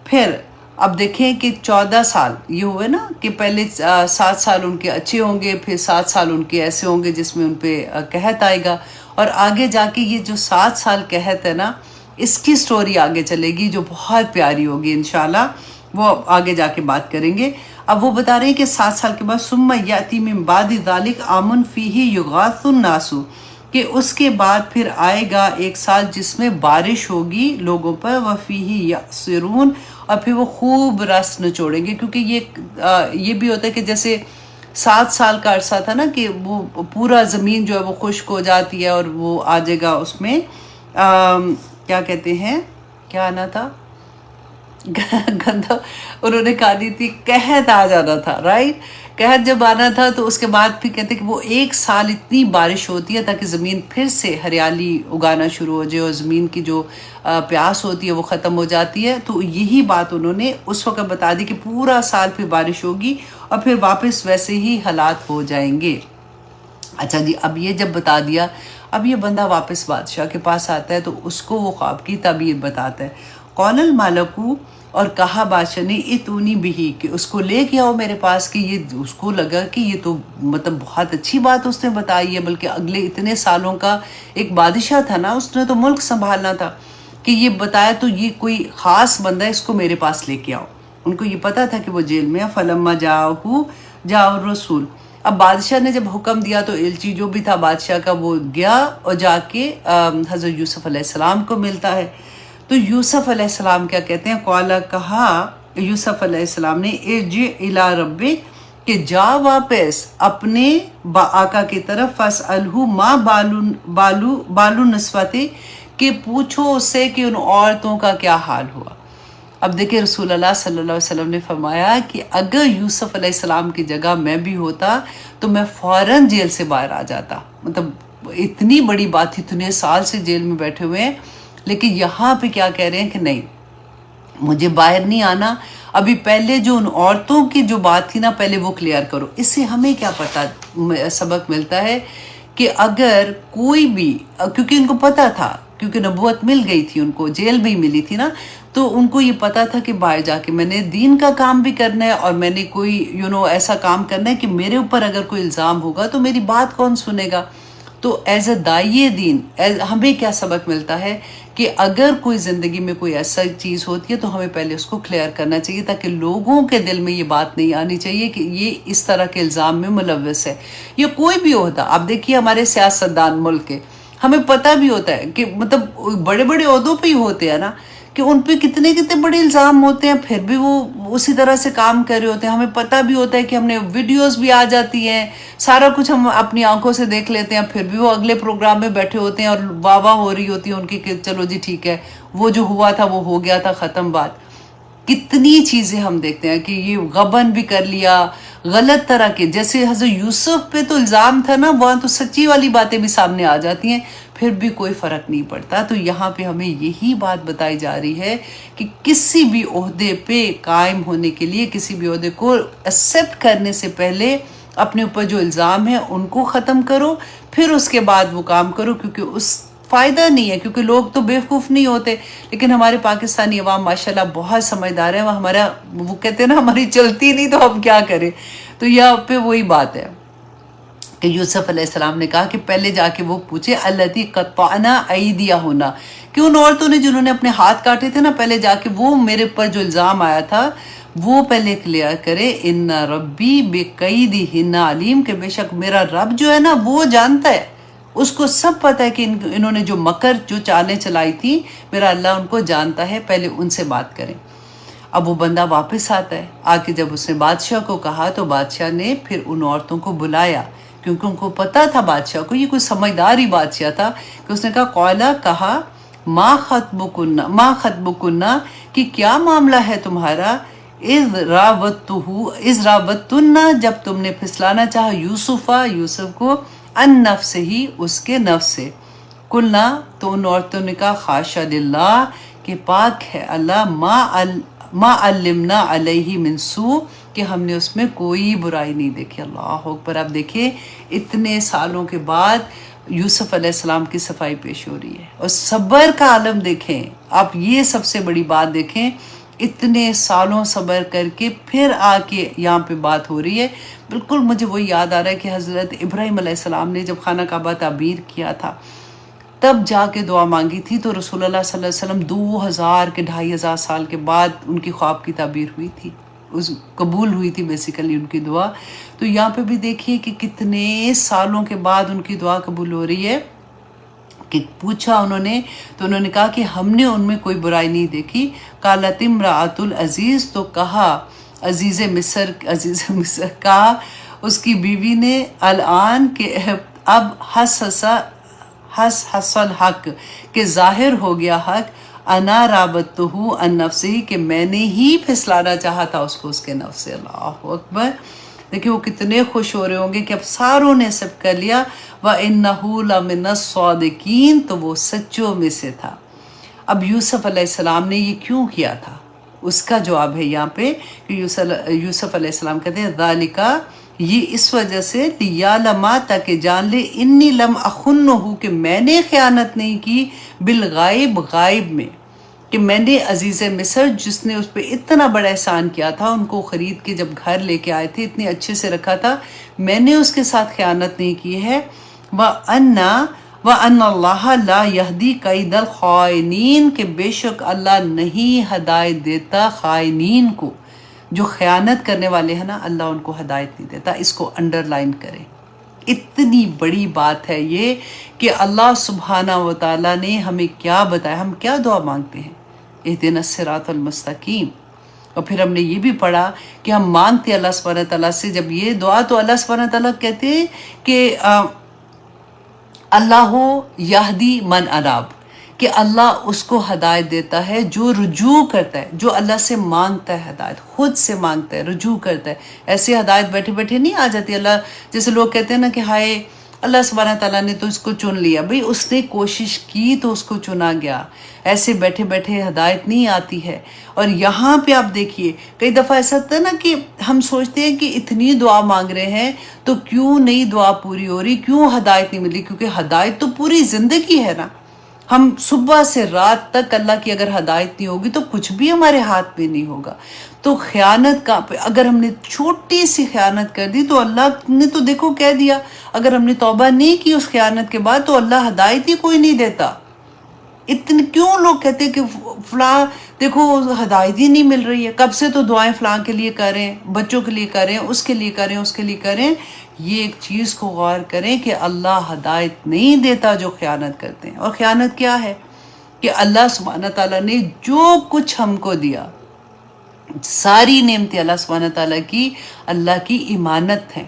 پھر اب دیکھیں کہ 14 سال یہ ہوئے نا، کہ پہلے 7 سال ان کے اچھے ہوں گے، پھر 7 سال ان کے ایسے ہوں گے جس میں ان پہ قحط آئے گا. اور آگے جا کے یہ جو 7 سال قحط ہے نا، اس کی سٹوری آگے چلے گی جو بہت پیاری ہوگی انشاءاللہ، وہ آگے جا کے بات کریں گے. اب وہ بتا رہے ہیں کہ 7 سال کے بعد ثم یأتی من بعد ذالک عام فیہ یغاث الناس، کہ اس کے بعد پھر آئے گا ایک سال جس میں بارش ہوگی لوگوں پر. وفیہ یعصرون، اور پھر وہ خوب رس نچوڑیں گے. کیونکہ یہ بھی ہوتا ہے کہ جیسے 7 سال کا عرصہ تھا نا، کہ وہ پورا زمین جو ہے وہ خشک ہو جاتی ہے اور وہ آ جائے گا اس میں کیا کہتے ہیں، کیا آنا تھا، گندم انہوں نے کھانی تھی، قحط آ جانا تھا، رائٹ؟ قحط جب آنا تھا تو اس کے بعد پھر کہتے کہ وہ 1 سال اتنی بارش ہوتی ہے تاکہ زمین پھر سے ہریالی اگانا شروع ہو جائے اور زمین کی جو پیاس ہوتی ہے وہ ختم ہو جاتی ہے. تو یہی بات انہوں نے اس وقت بتا دی کہ پورا سال پھر بارش ہوگی اور پھر واپس ویسے ہی حالات ہو جائیں گے. اچھا جی، اب یہ جب بتا دیا، اب یہ بندہ واپس بادشاہ کے پاس آتا ہے تو اس کو وہ خواب کی تعبیر بتاتا ہے. قول الملکو، اور کہا بادشاہ نے، اتونی بھی، کہ اس کو لے کے آؤ میرے پاس. کہ یہ اس کو لگا کہ یہ تو مطلب بہت اچھی بات اس نے بتائی ہے، بلکہ اگلے اتنے سالوں کا ایک بادشاہ تھا نا، اس نے تو ملک سنبھالنا تھا، کہ یہ بتایا تو یہ کوئی خاص بندہ ہے، اس کو میرے پاس لے کے آؤ. ان کو یہ پتا تھا کہ وہ جیل میں ہے. فلما جاء الرسول، اب بادشاہ نے جب حکم دیا تو ایلچی جو بھی تھا بادشاہ کا وہ گیا اور جا کے حضرت یوسف علیہ السلام کو ملتا ہے. تو یوسف علیہ السلام کیا کہتے ہیں؟ قالا، کہا یوسف علیہ السلام نے، ارجع الی ربک، کہ جا واپس اپنے آقا کی طرف، فاسألہ ما بالو نسوۃ، کہ پوچھو اس سے کہ ان عورتوں کا کیا حال ہوا. اب دیکھیں رسول اللہ صلی اللہ علیہ وسلم نے فرمایا کہ اگر یوسف علیہ السلام کی جگہ میں بھی ہوتا تو میں فوراً جیل سے باہر آ جاتا. مطلب اتنی بڑی بات تھی، اتنے سال سے جیل میں بیٹھے ہوئے ہیں، لیکن یہاں پہ کیا کہہ رہے ہیں کہ نہیں، مجھے باہر نہیں آنا. ابھی پہلے جو ان عورتوں کی جو بات تھی نا، پہلے وہ کلیئر کرو. اس سے ہمیں کیا پتہ سبق ملتا ہے کہ اگر کوئی بھی، کیونکہ ان کو پتہ تھا، کیونکہ نبوت مل گئی تھی ان کو، جیل میں ہی ملی تھی نا، تو ان کو یہ پتا تھا کہ باہر جا کے میں نے دین کا کام بھی کرنا ہے اور میں نے کوئی ایسا کام کرنا ہے کہ میرے اوپر اگر کوئی الزام ہوگا تو میری بات کون سنے گا. تو ایز اے داعی دین ہمیں کیا سبق ملتا ہے کہ اگر کوئی زندگی میں کوئی ایسا چیز ہوتی ہے تو ہمیں پہلے اس کو کلیئر کرنا چاہیے، تاکہ لوگوں کے دل میں یہ بات نہیں آنی چاہیے کہ یہ اس طرح کے الزام میں ملوث ہے. یہ کوئی بھی ہوتا، آپ دیکھیے ہمارے سیاستدان ملک کے، ہمیں پتہ بھی ہوتا ہے کہ مطلب بڑے بڑے عہدوں پہ ہی ہوتے ہیں نا، کہ ان پہ کتنے کتنے بڑے الزام ہوتے ہیں، پھر بھی وہ اسی طرح سے کام کر رہے ہوتے ہیں. ہمیں پتہ بھی ہوتا ہے کہ ہم نے ویڈیوز بھی آ جاتی ہیں، سارا کچھ ہم اپنی آنکھوں سے دیکھ لیتے ہیں، پھر بھی وہ اگلے پروگرام میں بیٹھے ہوتے ہیں اور واہ واہ ہو رہی ہوتی ہے ان کی کہ چلو جی ٹھیک ہے، وہ جو ہوا تھا وہ ہو گیا تھا، ختم بات. کتنی چیزیں ہم دیکھتے ہیں کہ یہ غبن بھی کر لیا، غلط طرح کے، جیسے حضرت یوسف پہ تو الزام تھا نا، وہاں تو سچی والی باتیں بھی سامنے آ جاتی ہیں، پھر بھی کوئی فرق نہیں پڑتا. تو یہاں پہ ہمیں یہی بات بتائی جا رہی ہے کہ کسی بھی عہدے پہ قائم ہونے کے لیے، کسی بھی عہدے کو ایکسیپٹ کرنے سے پہلے اپنے اوپر جو الزام ہے ان کو ختم کرو، پھر اس کے بعد وہ کام کرو، کیونکہ اس فائدہ نہیں ہے. کیونکہ لوگ تو بیوقوف نہیں ہوتے، لیکن ہمارے پاکستانی عوام ماشاءاللہ بہت سمجھدار ہے. وہ کہتے ہیں نا ہماری چلتی نہیں تو ہم کیا کریں. تو یہاں پہ وہی بات ہے کہ یوسف علیہ السلام نے کہا کہ پہلے جا کے وہ پوچھے، التی قطعنا ایدیہن، کہ ان عورتوں نے جنہوں نے اپنے ہاتھ کاٹے تھے نا، پہلے جا کے وہ میرے اوپر جو الزام آیا تھا وہ پہلے کلیئر کرے. ان ربی بکیدہن علیم، کہ بے شک میرا رب جو ہے نا وہ جانتا ہے، اس کو سب پتہ ہے کہ انہوں نے جو مکر، جو چالیں چلائی تھی، میرا اللہ ان کو جانتا ہے، پہلے ان سے بات کریں. اب وہ بندہ واپس آتا ہے، آ کے جب اس نے بادشاہ کو کہا تو بادشاہ نے پھر ان عورتوں کو بلایا، کیونکہ ان کو پتہ تھا بادشاہ کو، یہ کوئی سمجھداری بادشاہ تھا، کہ اس نے کہا، قولا، کہا، ما خطبکن، کہ کیا معاملہ ہے تمہارا، اذ راوتن، جب تم نے پھسلانا چاہا یوسف کو، ان نفس ہی، اس کے نفس سے. قلنا، تو ان عورتوں نے کہا، خاشا للہ، کہ پاک ہے اللہ، ما علمنا علیہ من سوء، کہ ہم نے اس میں کوئی برائی نہیں دیکھی. اللہ اکبر. آپ دیکھیں اتنے سالوں کے بعد یوسف علیہ السلام کی صفائی پیش ہو رہی ہے، اور صبر کا عالم دیکھیں آپ، یہ سب سے بڑی بات دیکھیں، اتنے سالوں صبر کر کے پھر آ کے یہاں پہ بات ہو رہی ہے. بالکل مجھے وہ یاد آ رہا ہے کہ حضرت ابراہیم علیہ السلام نے جب خانہ کعبہ تعمیر کیا تھا تب جا کے دعا مانگی تھی، تو رسول اللہ صلی اللہ علیہ وسلم 2000 کے 2500 سال کے بعد ان کی خواب کی تعبیر ہوئی تھی، قبول ہوئی تھی بیسیکلی ان کی دعا. تو یہاں پہ بھی دیکھیے کہ کتنے سالوں کے بعد ان کی دعا قبول ہو رہی ہے. کہ پوچھا انہوں نے تو انہوں نے کہا کہ ہم نے ان میں کوئی برائی نہیں دیکھی. قالت امرأۃ العزیز، تو کہا عزیز مصر کہا اس کی بیوی نے، الان، کہ اب حس الحق، کہ ظاہر ہو گیا حق، انا رابطتہو عن نفسہ، کہ میں نے ہی پھسلانا چاہا تھا اس کو اس کے نفس سے۔ اللہ اکبر، دیکھیں وہ کتنے خوش ہو رہے ہوں گے کہ اب ساروں نے سب کر لیا۔ وَإِنَّهُ لَمِنَ الصَّادِقِينَ، تو وہ سچوں میں سے تھا۔ اب یوسف علیہ السلام نے یہ کیوں کیا تھا، اس کا جواب ہے یہاں پہ کہ یوسف علیہ السلام کہتے ہیں ذالکا، یہ اس وجہ سے لیعلما، تاکہ جان لے، انی لم اخنہ، کہ میں نے خیانت نہیں کی، بالغائب، غائب میں، کہ میں نے عزیز مصر جس نے اس پہ اتنا بڑا احسان کیا تھا، ان کو خرید کے جب گھر لے کے آئے تھے اتنے اچھے سے رکھا تھا، میں نے اس کے ساتھ خیانت نہیں کی ہے۔ وَأَنَّ اللَّهَ لَا يَهْدِي كَيْدَ الْخَائِنِينَ، کہ بے شک اللہ نہیں ہدایت دیتا خائنین کو، جو خیانت کرنے والے ہیں نا، اللہ ان کو ہدایت نہیں دیتا۔ اس کو انڈر لائن کریں، اتنی بڑی بات ہے یہ کہ اللہ سبحانہ و تعالیٰ نے ہمیں کیا بتایا۔ ہم کیا دعا مانگتے ہیں، اہدنا الصراط المستقیم، اور پھر ہم نے یہ بھی پڑھا کہ ہم مانگتے اللہ سبحانہ تعالیٰ سے جب یہ دعا، تو اللہ سبحانہ تعالیٰ کہتے ہیں کہ اللہ یہدی من اناب، کہ اللہ اس کو ہدایت دیتا ہے جو رجوع کرتا ہے، جو اللہ سے مانگتا ہے ہدایت، خود سے مانگتا ہے، رجوع کرتا ہے۔ ایسے ہدایت بیٹھے بیٹھے نہیں آ جاتی۔ اللہ جیسے لوگ کہتے ہیں نا کہ ہائے اللہ سبحانہ تعالیٰ نے تو اس کو چن لیا، بھئی اس نے کوشش کی تو اس کو چنا گیا، ایسے بیٹھے بیٹھے ہدایت نہیں آتی ہے۔ اور یہاں پہ آپ دیکھیے کئی دفعہ ایسا ہوتا ہے نا کہ ہم سوچتے ہیں کہ اتنی دعا مانگ رہے ہیں تو کیوں نہیں دعا پوری ہو رہی، کیوں ہدایت نہیں ملی، کیونکہ ہدایت تو پوری زندگی ہے نا۔ ہم صبح سے رات تک اللہ کی اگر ہدایت نہیں ہوگی تو کچھ بھی ہمارے ہاتھ میں نہیں ہوگا۔ تو خیانت کا اگر ہم نے چھوٹی سی خیانت کر دی تو اللہ نے تو دیکھو کہہ دیا، اگر ہم نے توبہ نہیں کی اس خیانت کے بعد تو اللہ ہدایت ہی کوئی نہیں دیتا۔ اتنے کیوں لوگ کہتے ہیں کہ فلاں دیکھو ہدایت ہی نہیں مل رہی ہے، کب سے تو دعائیں فلاں کے لیے کریں، بچوں کے لیے کریں، اس کے لیے کریں، اس کے لیے کریں۔ یہ ایک چیز کو غور کریں کہ اللہ ہدایت نہیں دیتا جو خیانت کرتے ہیں۔ اور خیانت کیا ہے کہ اللہ سبحانہ تعالیٰ نے جو کچھ ہم کو دیا، ساری نعمتیں اللہ سبحانہ تعالیٰ کی اللہ کی امانت ہیں،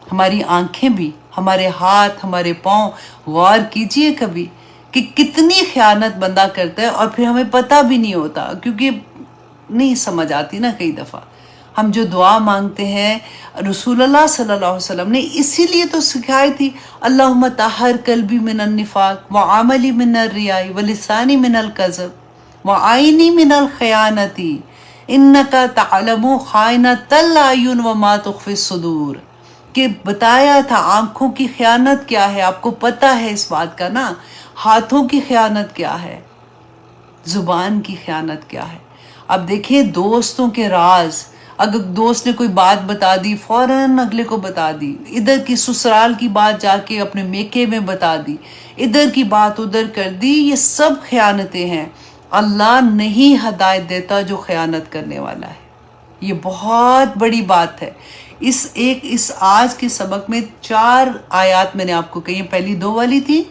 ہماری آنکھیں بھی، ہمارے ہاتھ، ہمارے پاؤں۔ غور کیجئے کبھی کہ کتنی خیانت بندہ کرتا ہے اور پھر ہمیں پتہ بھی نہیں ہوتا، کیونکہ نہیں سمجھ آتی نا۔ کئی دفعہ ہم جو دعا مانگتے ہیں، رسول اللہ صلی اللہ علیہ وسلم نے اسی لیے تو سکھائی تھی، اللہم طہر قلبی من النفاق وعملی من الریاء ولسانی من الکذب وعینی من الخیانتی انکا تعلم خائنۃ الاعین وما تخفی الصدور، کہ بتایا تھا آنکھوں کی خیانت کیا ہے، آپ کو پتہ ہے اس بات کا نا، ہاتھوں کی خیانت کیا ہے، زبان کی خیانت کیا ہے۔ اب دیکھیں دوستوں کے راز، اگر دوست نے کوئی بات بتا دی فوراً اگلے کو بتا دی، ادھر کی سسرال کی بات جا کے اپنے میکے میں بتا دی، ادھر کی بات ادھر کر دی، یہ سب خیانتیں ہیں۔ اللہ نہیں ہدایت دیتا جو خیانت کرنے والا ہے۔ یہ بہت بڑی بات ہے۔ اس آج کے سبق میں 4 آیات میں نے آپ کو کہی، پہلی 2 والی تھی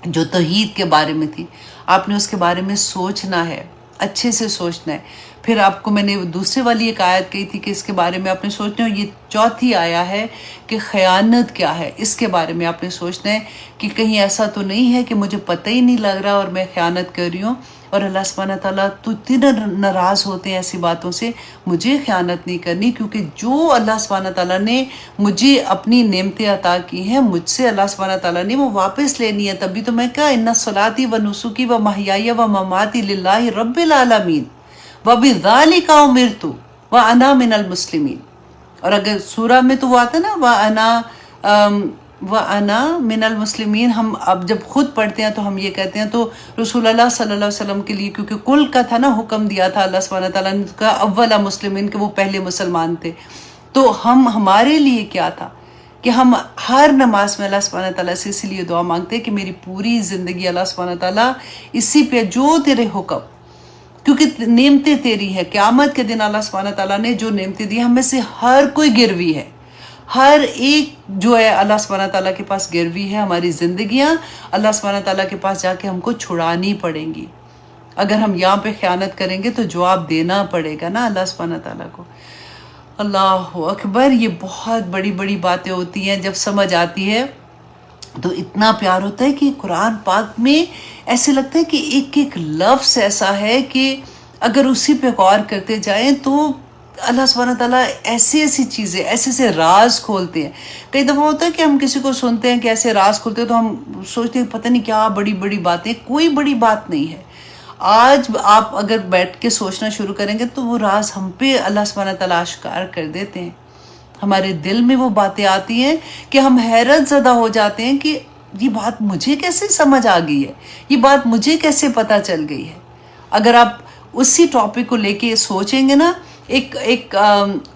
جو توحید کے بارے میں تھی، آپ نے اس کے بارے میں سوچنا ہے، اچھے سے سوچنا ہے۔ پھر آپ کو میں نے دوسری والی ایک آیت کہی تھی کہ اس کے بارے میں آپ نے سوچنا ہے۔ یہ 4تھی آیا ہے کہ خیانت کیا ہے، اس کے بارے میں آپ نے سوچنا ہے کہ کہیں ایسا تو نہیں ہے کہ مجھے پتہ ہی نہیں لگ رہا اور میں خیانت کر رہی ہوں، اور اللہ سبحانہ تعالیٰ تو اتنا ناراض ہوتے ہیں ایسی باتوں سے، مجھے خیانت نہیں کرنی، کیونکہ جو اللہ سبحانہ تعالیٰ نے مجھے اپنی نعمتیں عطا کی ہیں، مجھ سے اللہ سبحانہ تعالیٰ نے وہ واپس لینی ہے۔ تبھی تو میں کہا ان صلاتی و نسکی و محیائی و مماتی للہ رب العالمین وبذالک امرت وانا من المسلمین۔ اور اگر سورہ میں تو وہ آتا ہے نا وَأَنَا مِنَ الْمُسْلِمِينَ، ہم اب جب خود پڑھتے ہیں تو ہم یہ کہتے ہیں، تو رسول اللہ صلی اللہ علیہ وسلم کے لیے کیونکہ کل کا تھا نا، حکم دیا تھا اللہ سبحانہ تعالیٰ نے کہا اولا مسلمین، کہ وہ پہلے مسلمان تھے، تو ہمارے لیے کیا تھا کہ ہم ہر نماز میں اللہ سبحانہ تعالیٰ سے اسی لیے دعا مانگتے ہیں کہ میری پوری زندگی اللہ سبحانہ تعالیٰ اسی پہ جو تیرے حکم، کیونکہ نعمتیں تیری ہے، قیامت کے دن اللہ سبحانہ تعالیٰ نے جو نعمتیں دی ہم میں سے ہر کوئی گروی ہے، ہر ایک جو ہے اللہ سبحانہ تعالیٰ کے پاس گروی ہے۔ ہماری زندگیاں اللہ سبحانہ تعالیٰ کے پاس جا کے ہم کو چھڑانی پڑیں گی۔ اگر ہم یہاں پہ خیانت کریں گے تو جواب دینا پڑے گا نا اللہ سبحانہ تعالیٰ کو۔ اللہ اکبر، یہ بہت بڑی بڑی باتیں ہوتی ہیں جب سمجھ آتی ہے تو اتنا پیار ہوتا ہے کہ قرآن پاک میں ایسے لگتا ہے کہ ایک ایک لفظ ایسا ہے کہ اگر اسی پہ غور کرتے جائیں تو اللہ سبحانہ تعالیٰ ایسی ایسی چیزیں، ایسے ایسے راز کھولتے ہیں. کئی دفعہ ہوتا ہے کہ ہم کسی کو سنتے ہیں کہ ایسے راز کھولتے ہیں تو ہم سوچتے ہیں پتہ نہیں کیا بڑی بڑی باتیں. کوئی بڑی بات نہیں ہے. آج آپ اگر بیٹھ کے سوچنا شروع کریں گے تو وہ راز ہم پہ اللہ سبحانہ تعالیٰ اشکار کر دیتے ہیں. ہمارے دل میں وہ باتیں آتی ہیں کہ ہم حیرت زدہ ہو جاتے ہیں کہ یہ بات مجھے کیسے سمجھ آ گئی ہے، یہ بات مجھے کیسے پتہ چل گئی ہے. اگر آپ اسی ٹاپک کو لے کے سوچیں گے نا، ایک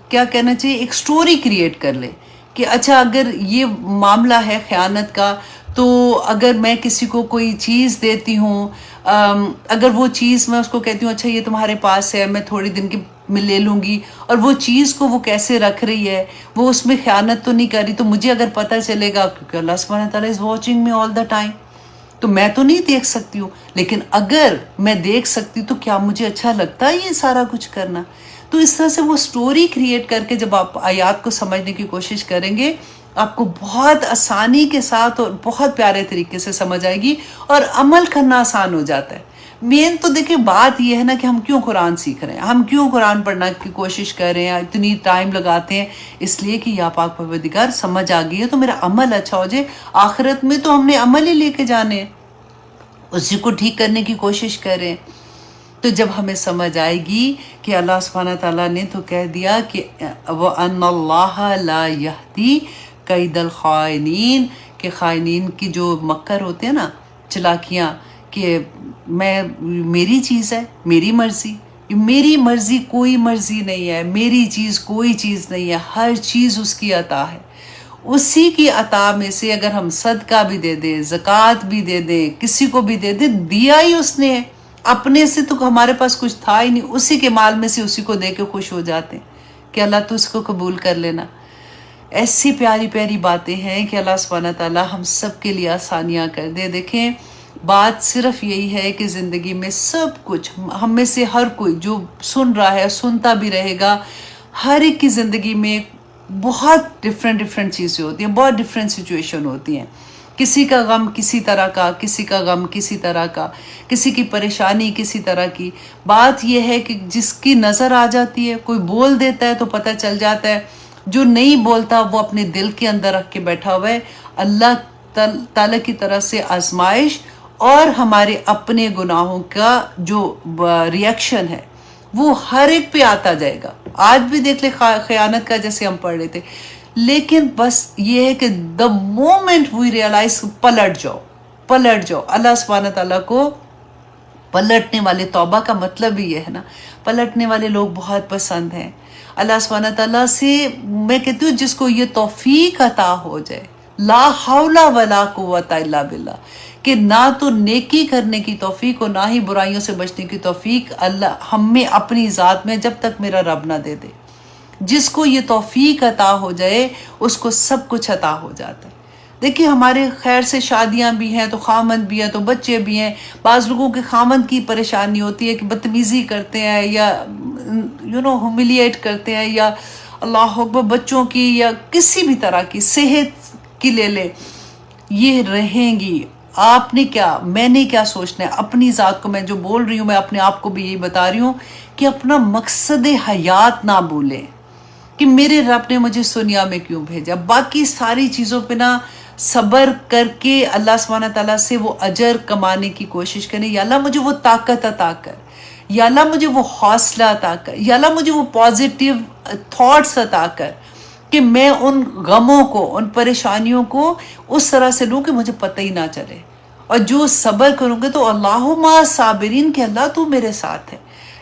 کیا کہنا چاہیے، ایک سٹوری کریٹ کر لیں کہ اچھا اگر یہ معاملہ ہے خیانت کا، تو اگر میں کسی کو کوئی چیز دیتی ہوں، اگر وہ چیز میں اس کو کہتی ہوں اچھا یہ تمہارے پاس ہے، میں تھوڑی دن کی میں لے لوں گی، اور وہ چیز کو وہ کیسے رکھ رہی ہے، وہ اس میں خیانت تو نہیں کر رہی، تو مجھے اگر پتہ چلے گا کیونکہ اللہ سبحانہ تعالیٰ is watching me all the time, تو میں تو نہیں دیکھ سکتی ہوں، لیکن اگر میں دیکھ سکتی تو کیا مجھے اچھا لگتا ہے یہ سارا کچھ کرنا. تو اس طرح سے وہ سٹوری کریٹ کر کے جب آپ آیات کو سمجھنے کی کوشش کریں گے، آپ کو بہت آسانی کے ساتھ اور بہت پیارے طریقے سے سمجھ آئے گی اور عمل کرنا آسان ہو جاتا ہے. مین تو دیکھیں بات یہ ہے نا کہ ہم کیوں قرآن سیکھ رہے ہیں، ہم کیوں قرآن پڑھنا کی کوشش کر رہے ہیں، اتنی ٹائم لگاتے ہیں، اس لیے کہ یا پاک پروردگار سمجھ آ گئی ہے تو میرا عمل اچھا ہو جائے. آخرت میں تو ہم نے عمل ہی لے کے جانے ہیں، اسی کو ٹھیک کرنے کی کوشش کریں. تو جب ہمیں سمجھ آئے گی کہ اللہ سبحانہ تعالیٰ نے تو کہہ دیا کہ وَأَنَّ اللَّهَ لَا يَهْدِي كَيْدَ الْخَائِنِينَ، کہ خائنین کی جو مکر ہوتے ہیں نا، چلاکیاں، کہ میری چیز ہے، میری مرضی، میری مرضی کوئی مرضی نہیں ہے، میری چیز کوئی چیز نہیں ہے، ہر چیز اس کی عطا ہے. اسی کی عطا میں سے اگر ہم صدقہ بھی دے دیں، زکوٰۃ بھی دے دیں، کسی کو بھی دے دیں، دیا ہی اس نے ہے. اپنے سے تو ہمارے پاس کچھ تھا ہی نہیں، اسی کے مال میں سے اسی کو دے کے خوش ہو جاتے ہیں کہ اللہ تو اس کو قبول کر لینا. ایسی پیاری پیاری باتیں ہیں کہ اللہ سبحانہ تعالیٰ ہم سب کے لیے آسانیاں کر دے. دیکھیں بات صرف یہی ہے کہ زندگی میں سب کچھ، ہم میں سے ہر کوئی جو سن رہا ہے، سنتا بھی رہے گا، ہر ایک کی زندگی میں بہت ڈفرینٹ چیزیں ہوتی ہیں، بہت ڈفرینٹ سچویشن ہوتی ہیں. کسی کا غم کسی طرح کا، کسی کا غم کسی طرح کا، کسی کی پریشانی کسی طرح کی. بات یہ ہے کہ جس کی نظر آ جاتی ہے، کوئی بول دیتا ہے تو پتہ چل جاتا ہے، جو نہیں بولتا وہ اپنے دل کے اندر رکھ کے بیٹھا ہوا ہے. اللہ تعالیٰ کی طرف سے آزمائش اور ہمارے اپنے گناہوں کا جو ریئیکشن ہے وہ ہر ایک پہ آتا جائے گا. آج بھی دیکھ لے خیانت کا جیسے ہم پڑھ رہے تھے، لیکن بس یہ ہے کہ the moment we realize پلٹ جاؤ. اللہ سبحانہ تعالیٰ کو پلٹنے والے، توبہ کا مطلب ہی یہ ہے نا، پلٹنے والے لوگ بہت پسند ہیں. اللہ سبحانہ تعالیٰ سے میں کہتی ہوں جس کو یہ توفیق عطا ہو جائے، لا حول ولا قوت الا باللہ، کہ نہ تو نیکی کرنے کی توفیق اور نہ ہی برائیوں سے بچنے کی توفیق اللہ ہم میں اپنی ذات میں جب تک میرا رب نہ دے دے. جس کو یہ توفیق عطا ہو جائے اس کو سب کچھ عطا ہو جاتا ہے. دیکھیے ہمارے خیر سے شادیاں بھی ہیں تو خامند بھی ہیں تو بچے بھی ہیں. بعض لوگوں کے خامند کی پریشانی ہوتی ہے کہ بدتمیزی کرتے ہیں یا ہیوملیٹ کرتے ہیں، یا اللہ اکبر بچوں کی یا کسی بھی طرح کی، صحت کی لے لے، یہ رہیں گی. آپ نے کیا، میں نے کیا سوچنا ہے اپنی ذات کو. میں جو بول رہی ہوں میں اپنے آپ کو بھی یہی بتا رہی ہوں کہ اپنا مقصد حیات نہ بھولیں کہ میرے رب نے مجھے اس دنیا میں کیوں بھیجا. باقی ساری چیزوں پہ نا صبر کر کے اللہ سبحانہ تعالیٰ سے وہ اجر کمانے کی کوشش کریں. یا اللہ مجھے وہ طاقت عطا کر، یا اللہ مجھے وہ حوصلہ عطا کر، یا اللہ مجھے وہ پازیٹیو تھاٹس عطا کر کہ میں ان غموں کو، ان پریشانیوں کو اس طرح سے لوں کہ مجھے پتہ ہی نہ چلے. اور جو صبر کروں گے تو اللہم صابرین، کہ اللہ تو میرے ساتھ ہے.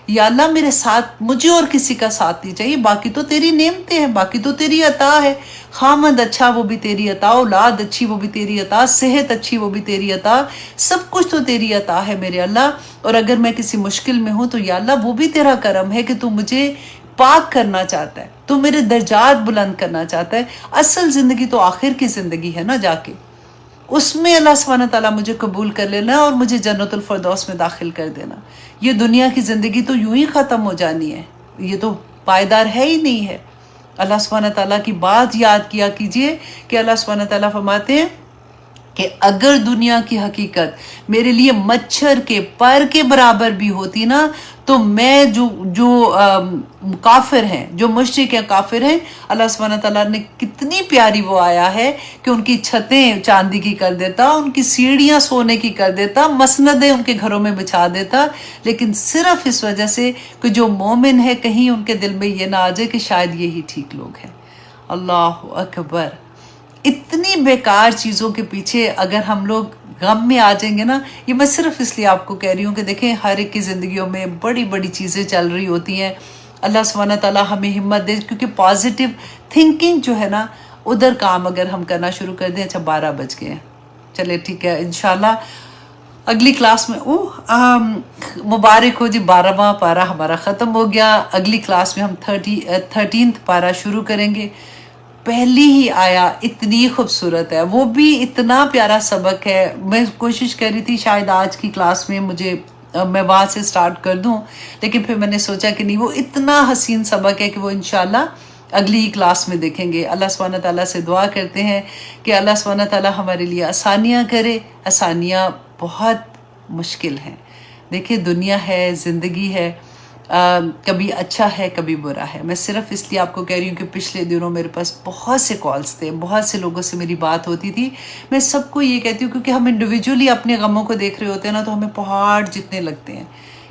یا اللہ میرے ساتھ، مجھے اور کسی کا ساتھ نہیں چاہیے، باقی تو تیری نعمتیں ہیں، باقی تو تیری عطا ہے. خامند اچھا وہ بھی تیری عطا، اولاد اچھی وہ بھی تیری عطا، صحت اچھی وہ بھی تیری عطا، سب کچھ تو تیری عطا ہے میرے اللہ. اور اگر میں کسی مشکل میں ہوں تو یا اللہ وہ بھی تیرا کرم ہے کہ تو مجھے پاک کرنا چاہتا ہے، تو میرے درجات بلند کرنا چاہتا ہے. اصل زندگی تو آخر کی زندگی ہے نا، جا کے اس میں اللہ سبحانہ تعالیٰ مجھے قبول کر لینا اور مجھے جنت الفردوس میں داخل کر دینا. یہ دنیا کی زندگی تو یوں ہی ختم ہو جانی ہے، یہ تو پائیدار ہے ہی نہیں ہے. اللہ سبحانہ تعالیٰ کی بات یاد کیا کیجئے کہ اللہ سبحانہ تعالیٰ فرماتے ہیں کہ اگر دنیا کی حقیقت میرے لیے مچھر کے پر کے برابر بھی ہوتی نا، تو میں جو کافر ہیں، جو مشرک ہیں، کافر ہیں، اللہ سبحانہ تعالیٰ نے کتنی پیاری وہ آیا ہے کہ ان کی چھتیں چاندی کی کر دیتا، ان کی سیڑھیاں سونے کی کر دیتا، مسندیں ان کے گھروں میں بچھا دیتا، لیکن صرف اس وجہ سے کہ جو مومن ہے کہیں ان کے دل میں یہ نہ آ جائے کہ شاید یہی ٹھیک لوگ ہیں۔ اللہ اکبر! اتنی بیکار چیزوں کے پیچھے اگر ہم لوگ غم میں آ جائیں گے نا، یہ میں صرف اس لیے آپ کو کہہ رہی ہوں کہ دیکھیں ہر ایک کی زندگیوں میں بڑی بڑی چیزیں چل رہی ہوتی ہیں، اللہ سبحانہ تعالیٰ ہمیں ہمت دے، کیونکہ پازیٹیو تھنکنگ جو ہے نا ادھر کام اگر ہم کرنا شروع کر دیں۔ اچھا 12 بج گئے ہیں، چلے ٹھیک ہے، انشاءاللہ اگلی کلاس میں مبارک ہو جی، 12واں پارہ ہمارا ختم ہو گیا، اگلی کلاس میں ہم 13th پارہ شروع کریں گے۔ پہلی ہی آیا اتنی خوبصورت ہے، وہ بھی اتنا پیارا سبق ہے، میں کوشش کر رہی تھی شاید آج کی کلاس میں میں وہاں سے سٹارٹ کر دوں، لیکن پھر میں نے سوچا کہ نہیں، وہ اتنا حسین سبق ہے کہ وہ انشاءاللہ اگلی کلاس میں دیکھیں گے۔ اللہ سبحانہ تعالیٰ سے دعا کرتے ہیں کہ اللہ سبحانہ تعالیٰ ہمارے لیے آسانیاں کرے۔ آسانیاں بہت مشکل ہیں، دیکھیں دنیا ہے، زندگی ہے، کبھی اچھا ہے کبھی برا ہے۔ میں صرف اس لیے آپ کو کہہ رہی ہوں کہ پچھلے دنوں میرے پاس بہت سے کالز تھے، بہت سے لوگوں سے میری بات ہوتی تھی۔ میں سب کو یہ کہتی ہوں کیونکہ ہم انڈیویجولی اپنے غموں کو دیکھ رہے ہوتے ہیں نا، تو ہمیں پہاڑ جتنے لگتے ہیں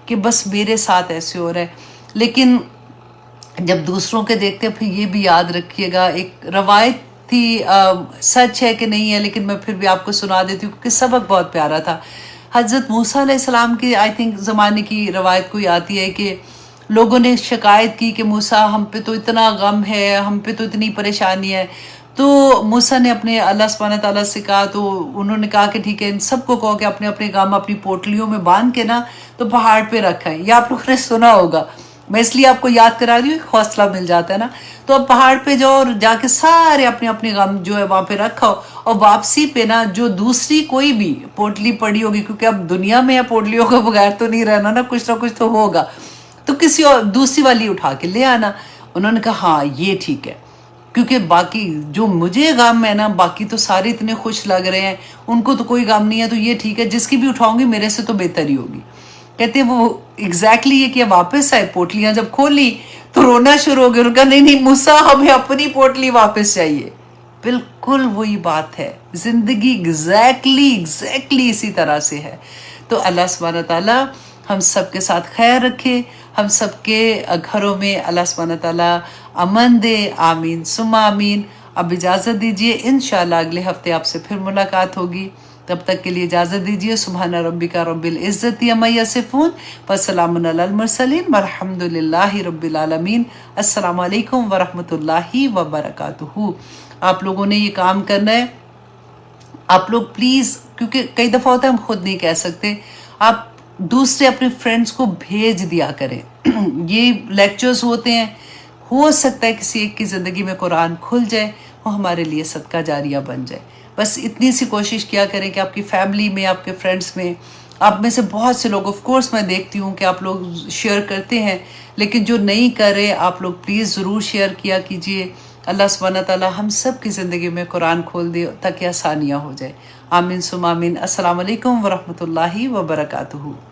کہ بس میرے ساتھ ایسے ہو رہا ہے، لیکن جب دوسروں کے دیکھتے ہیں پھر یہ بھی یاد رکھیے گا، ایک روایت تھی، سچ ہے کہ نہیں ہے لیکن میں پھر بھی آپ کو سنا دیتی ہوں کیونکہ سبق بہت پیارا تھا۔ حضرت موسیٰ علیہ السلام کی آئی تھنک زمانے کی روایت کوئی آتی ہے کہ لوگوں نے شکایت کی کہ موسیٰ ہم پہ تو اتنا غم ہے، ہم پہ تو اتنی پریشانی ہے، تو موسیٰ نے اپنے اللہ سبحانہ تعالیٰ سے کہا، تو انہوں نے کہا کہ ٹھیک ہے، ان سب کو کہو کہ اپنے اپنے غم اپنی پوٹلیوں میں باندھ کے نا تو پہاڑ پہ رکھیں۔ یہ آپ لوگوں نے سنا ہوگا، میں اس لیے آپ کو یاد کرا رہی ہوں، حوصلہ مل جاتا ہے نا۔ تو اب پہاڑ پہ جاؤ اور جا کے سارے اپنے اپنے غم جو ہے وہاں پہ رکھو، اور واپسی پہ نا جو دوسری کوئی بھی پوٹلی پڑی ہوگی، کیونکہ اب دنیا میں پوٹلیوں کے بغیر تو نہیں رہنا نا، کچھ نہ کچھ تو ہوگا، تو کسی اور دوسری والی اٹھا کے لے آنا۔ انہوں نے کہا ہاں یہ ٹھیک ہے، کیونکہ باقی جو مجھے غم ہے نا، باقی تو سارے اتنے خوش لگ رہے ہیں، ان کو تو کوئی غم نہیں ہے، تو یہ ٹھیک ہے، جس کی بھی اٹھاؤں گی میرے سے تو بہتر ہی ہوگی۔ کہتے ہیں وہ ایگزیکٹلی یہ کیا، واپس آئے، پوٹلیاں جب کھولی تو رونا شروع ہو گیا، انہوں نے کہا نہیں نہیں موسیٰ ہمیں اپنی پوٹلی واپس چاہیے۔ بالکل وہی بات ہے، زندگی ایگزیکٹلی اسی طرح سے ہے۔ تو اللہ سبحانہ تعالیٰ ہم سب کے ساتھ خیر رکھے، ہم سب کے گھروں میں اللہ سبحانہ تعالیٰ امن دے، آمین ثم آمین۔ اب اجازت دیجیے، انشاءاللہ اگلے ہفتے آپ سے پھر ملاقات ہوگی، تب تک کے لیے اجازت دیجیے۔ سبحان ربک رب العزت عما یصفون وسلام علی المرسلین والحمد للہ رب العالمین۔ السلام علیکم ورحمۃ اللہ وبرکاتہ۔ آپ لوگوں نے یہ کام کرنا ہے، آپ لوگ پلیز، کیونکہ کئی دفعہ ہوتا ہے ہم خود نہیں کہہ سکتے، آپ دوسرے اپنے فرینڈس کو بھیج دیا کریں۔ یہ لیکچرز ہوتے ہیں، ہو سکتا ہے کسی ایک کی زندگی میں قرآن کھل جائے، وہ ہمارے لیے صدقہ جاریہ بن جائے۔ بس اتنی سی کوشش کیا کریں کہ آپ کی فیملی میں، آپ کے فرینڈس میں، آپ میں سے بہت سے لوگ، آف کورس میں دیکھتی ہوں کہ آپ لوگ شیئر کرتے ہیں، لیکن جو نہیں کر رہے آپ لوگ پلیز ضرور شیئر کیا کیجئے۔ اللہ سبحانہ تعالیٰ ہم سب کی زندگی میں قرآن کھول دے تاکہ آسانیاں ہو جائے۔ آمین ثم آمین۔ السلام علیکم ورحمۃ اللہ وبرکاتہ۔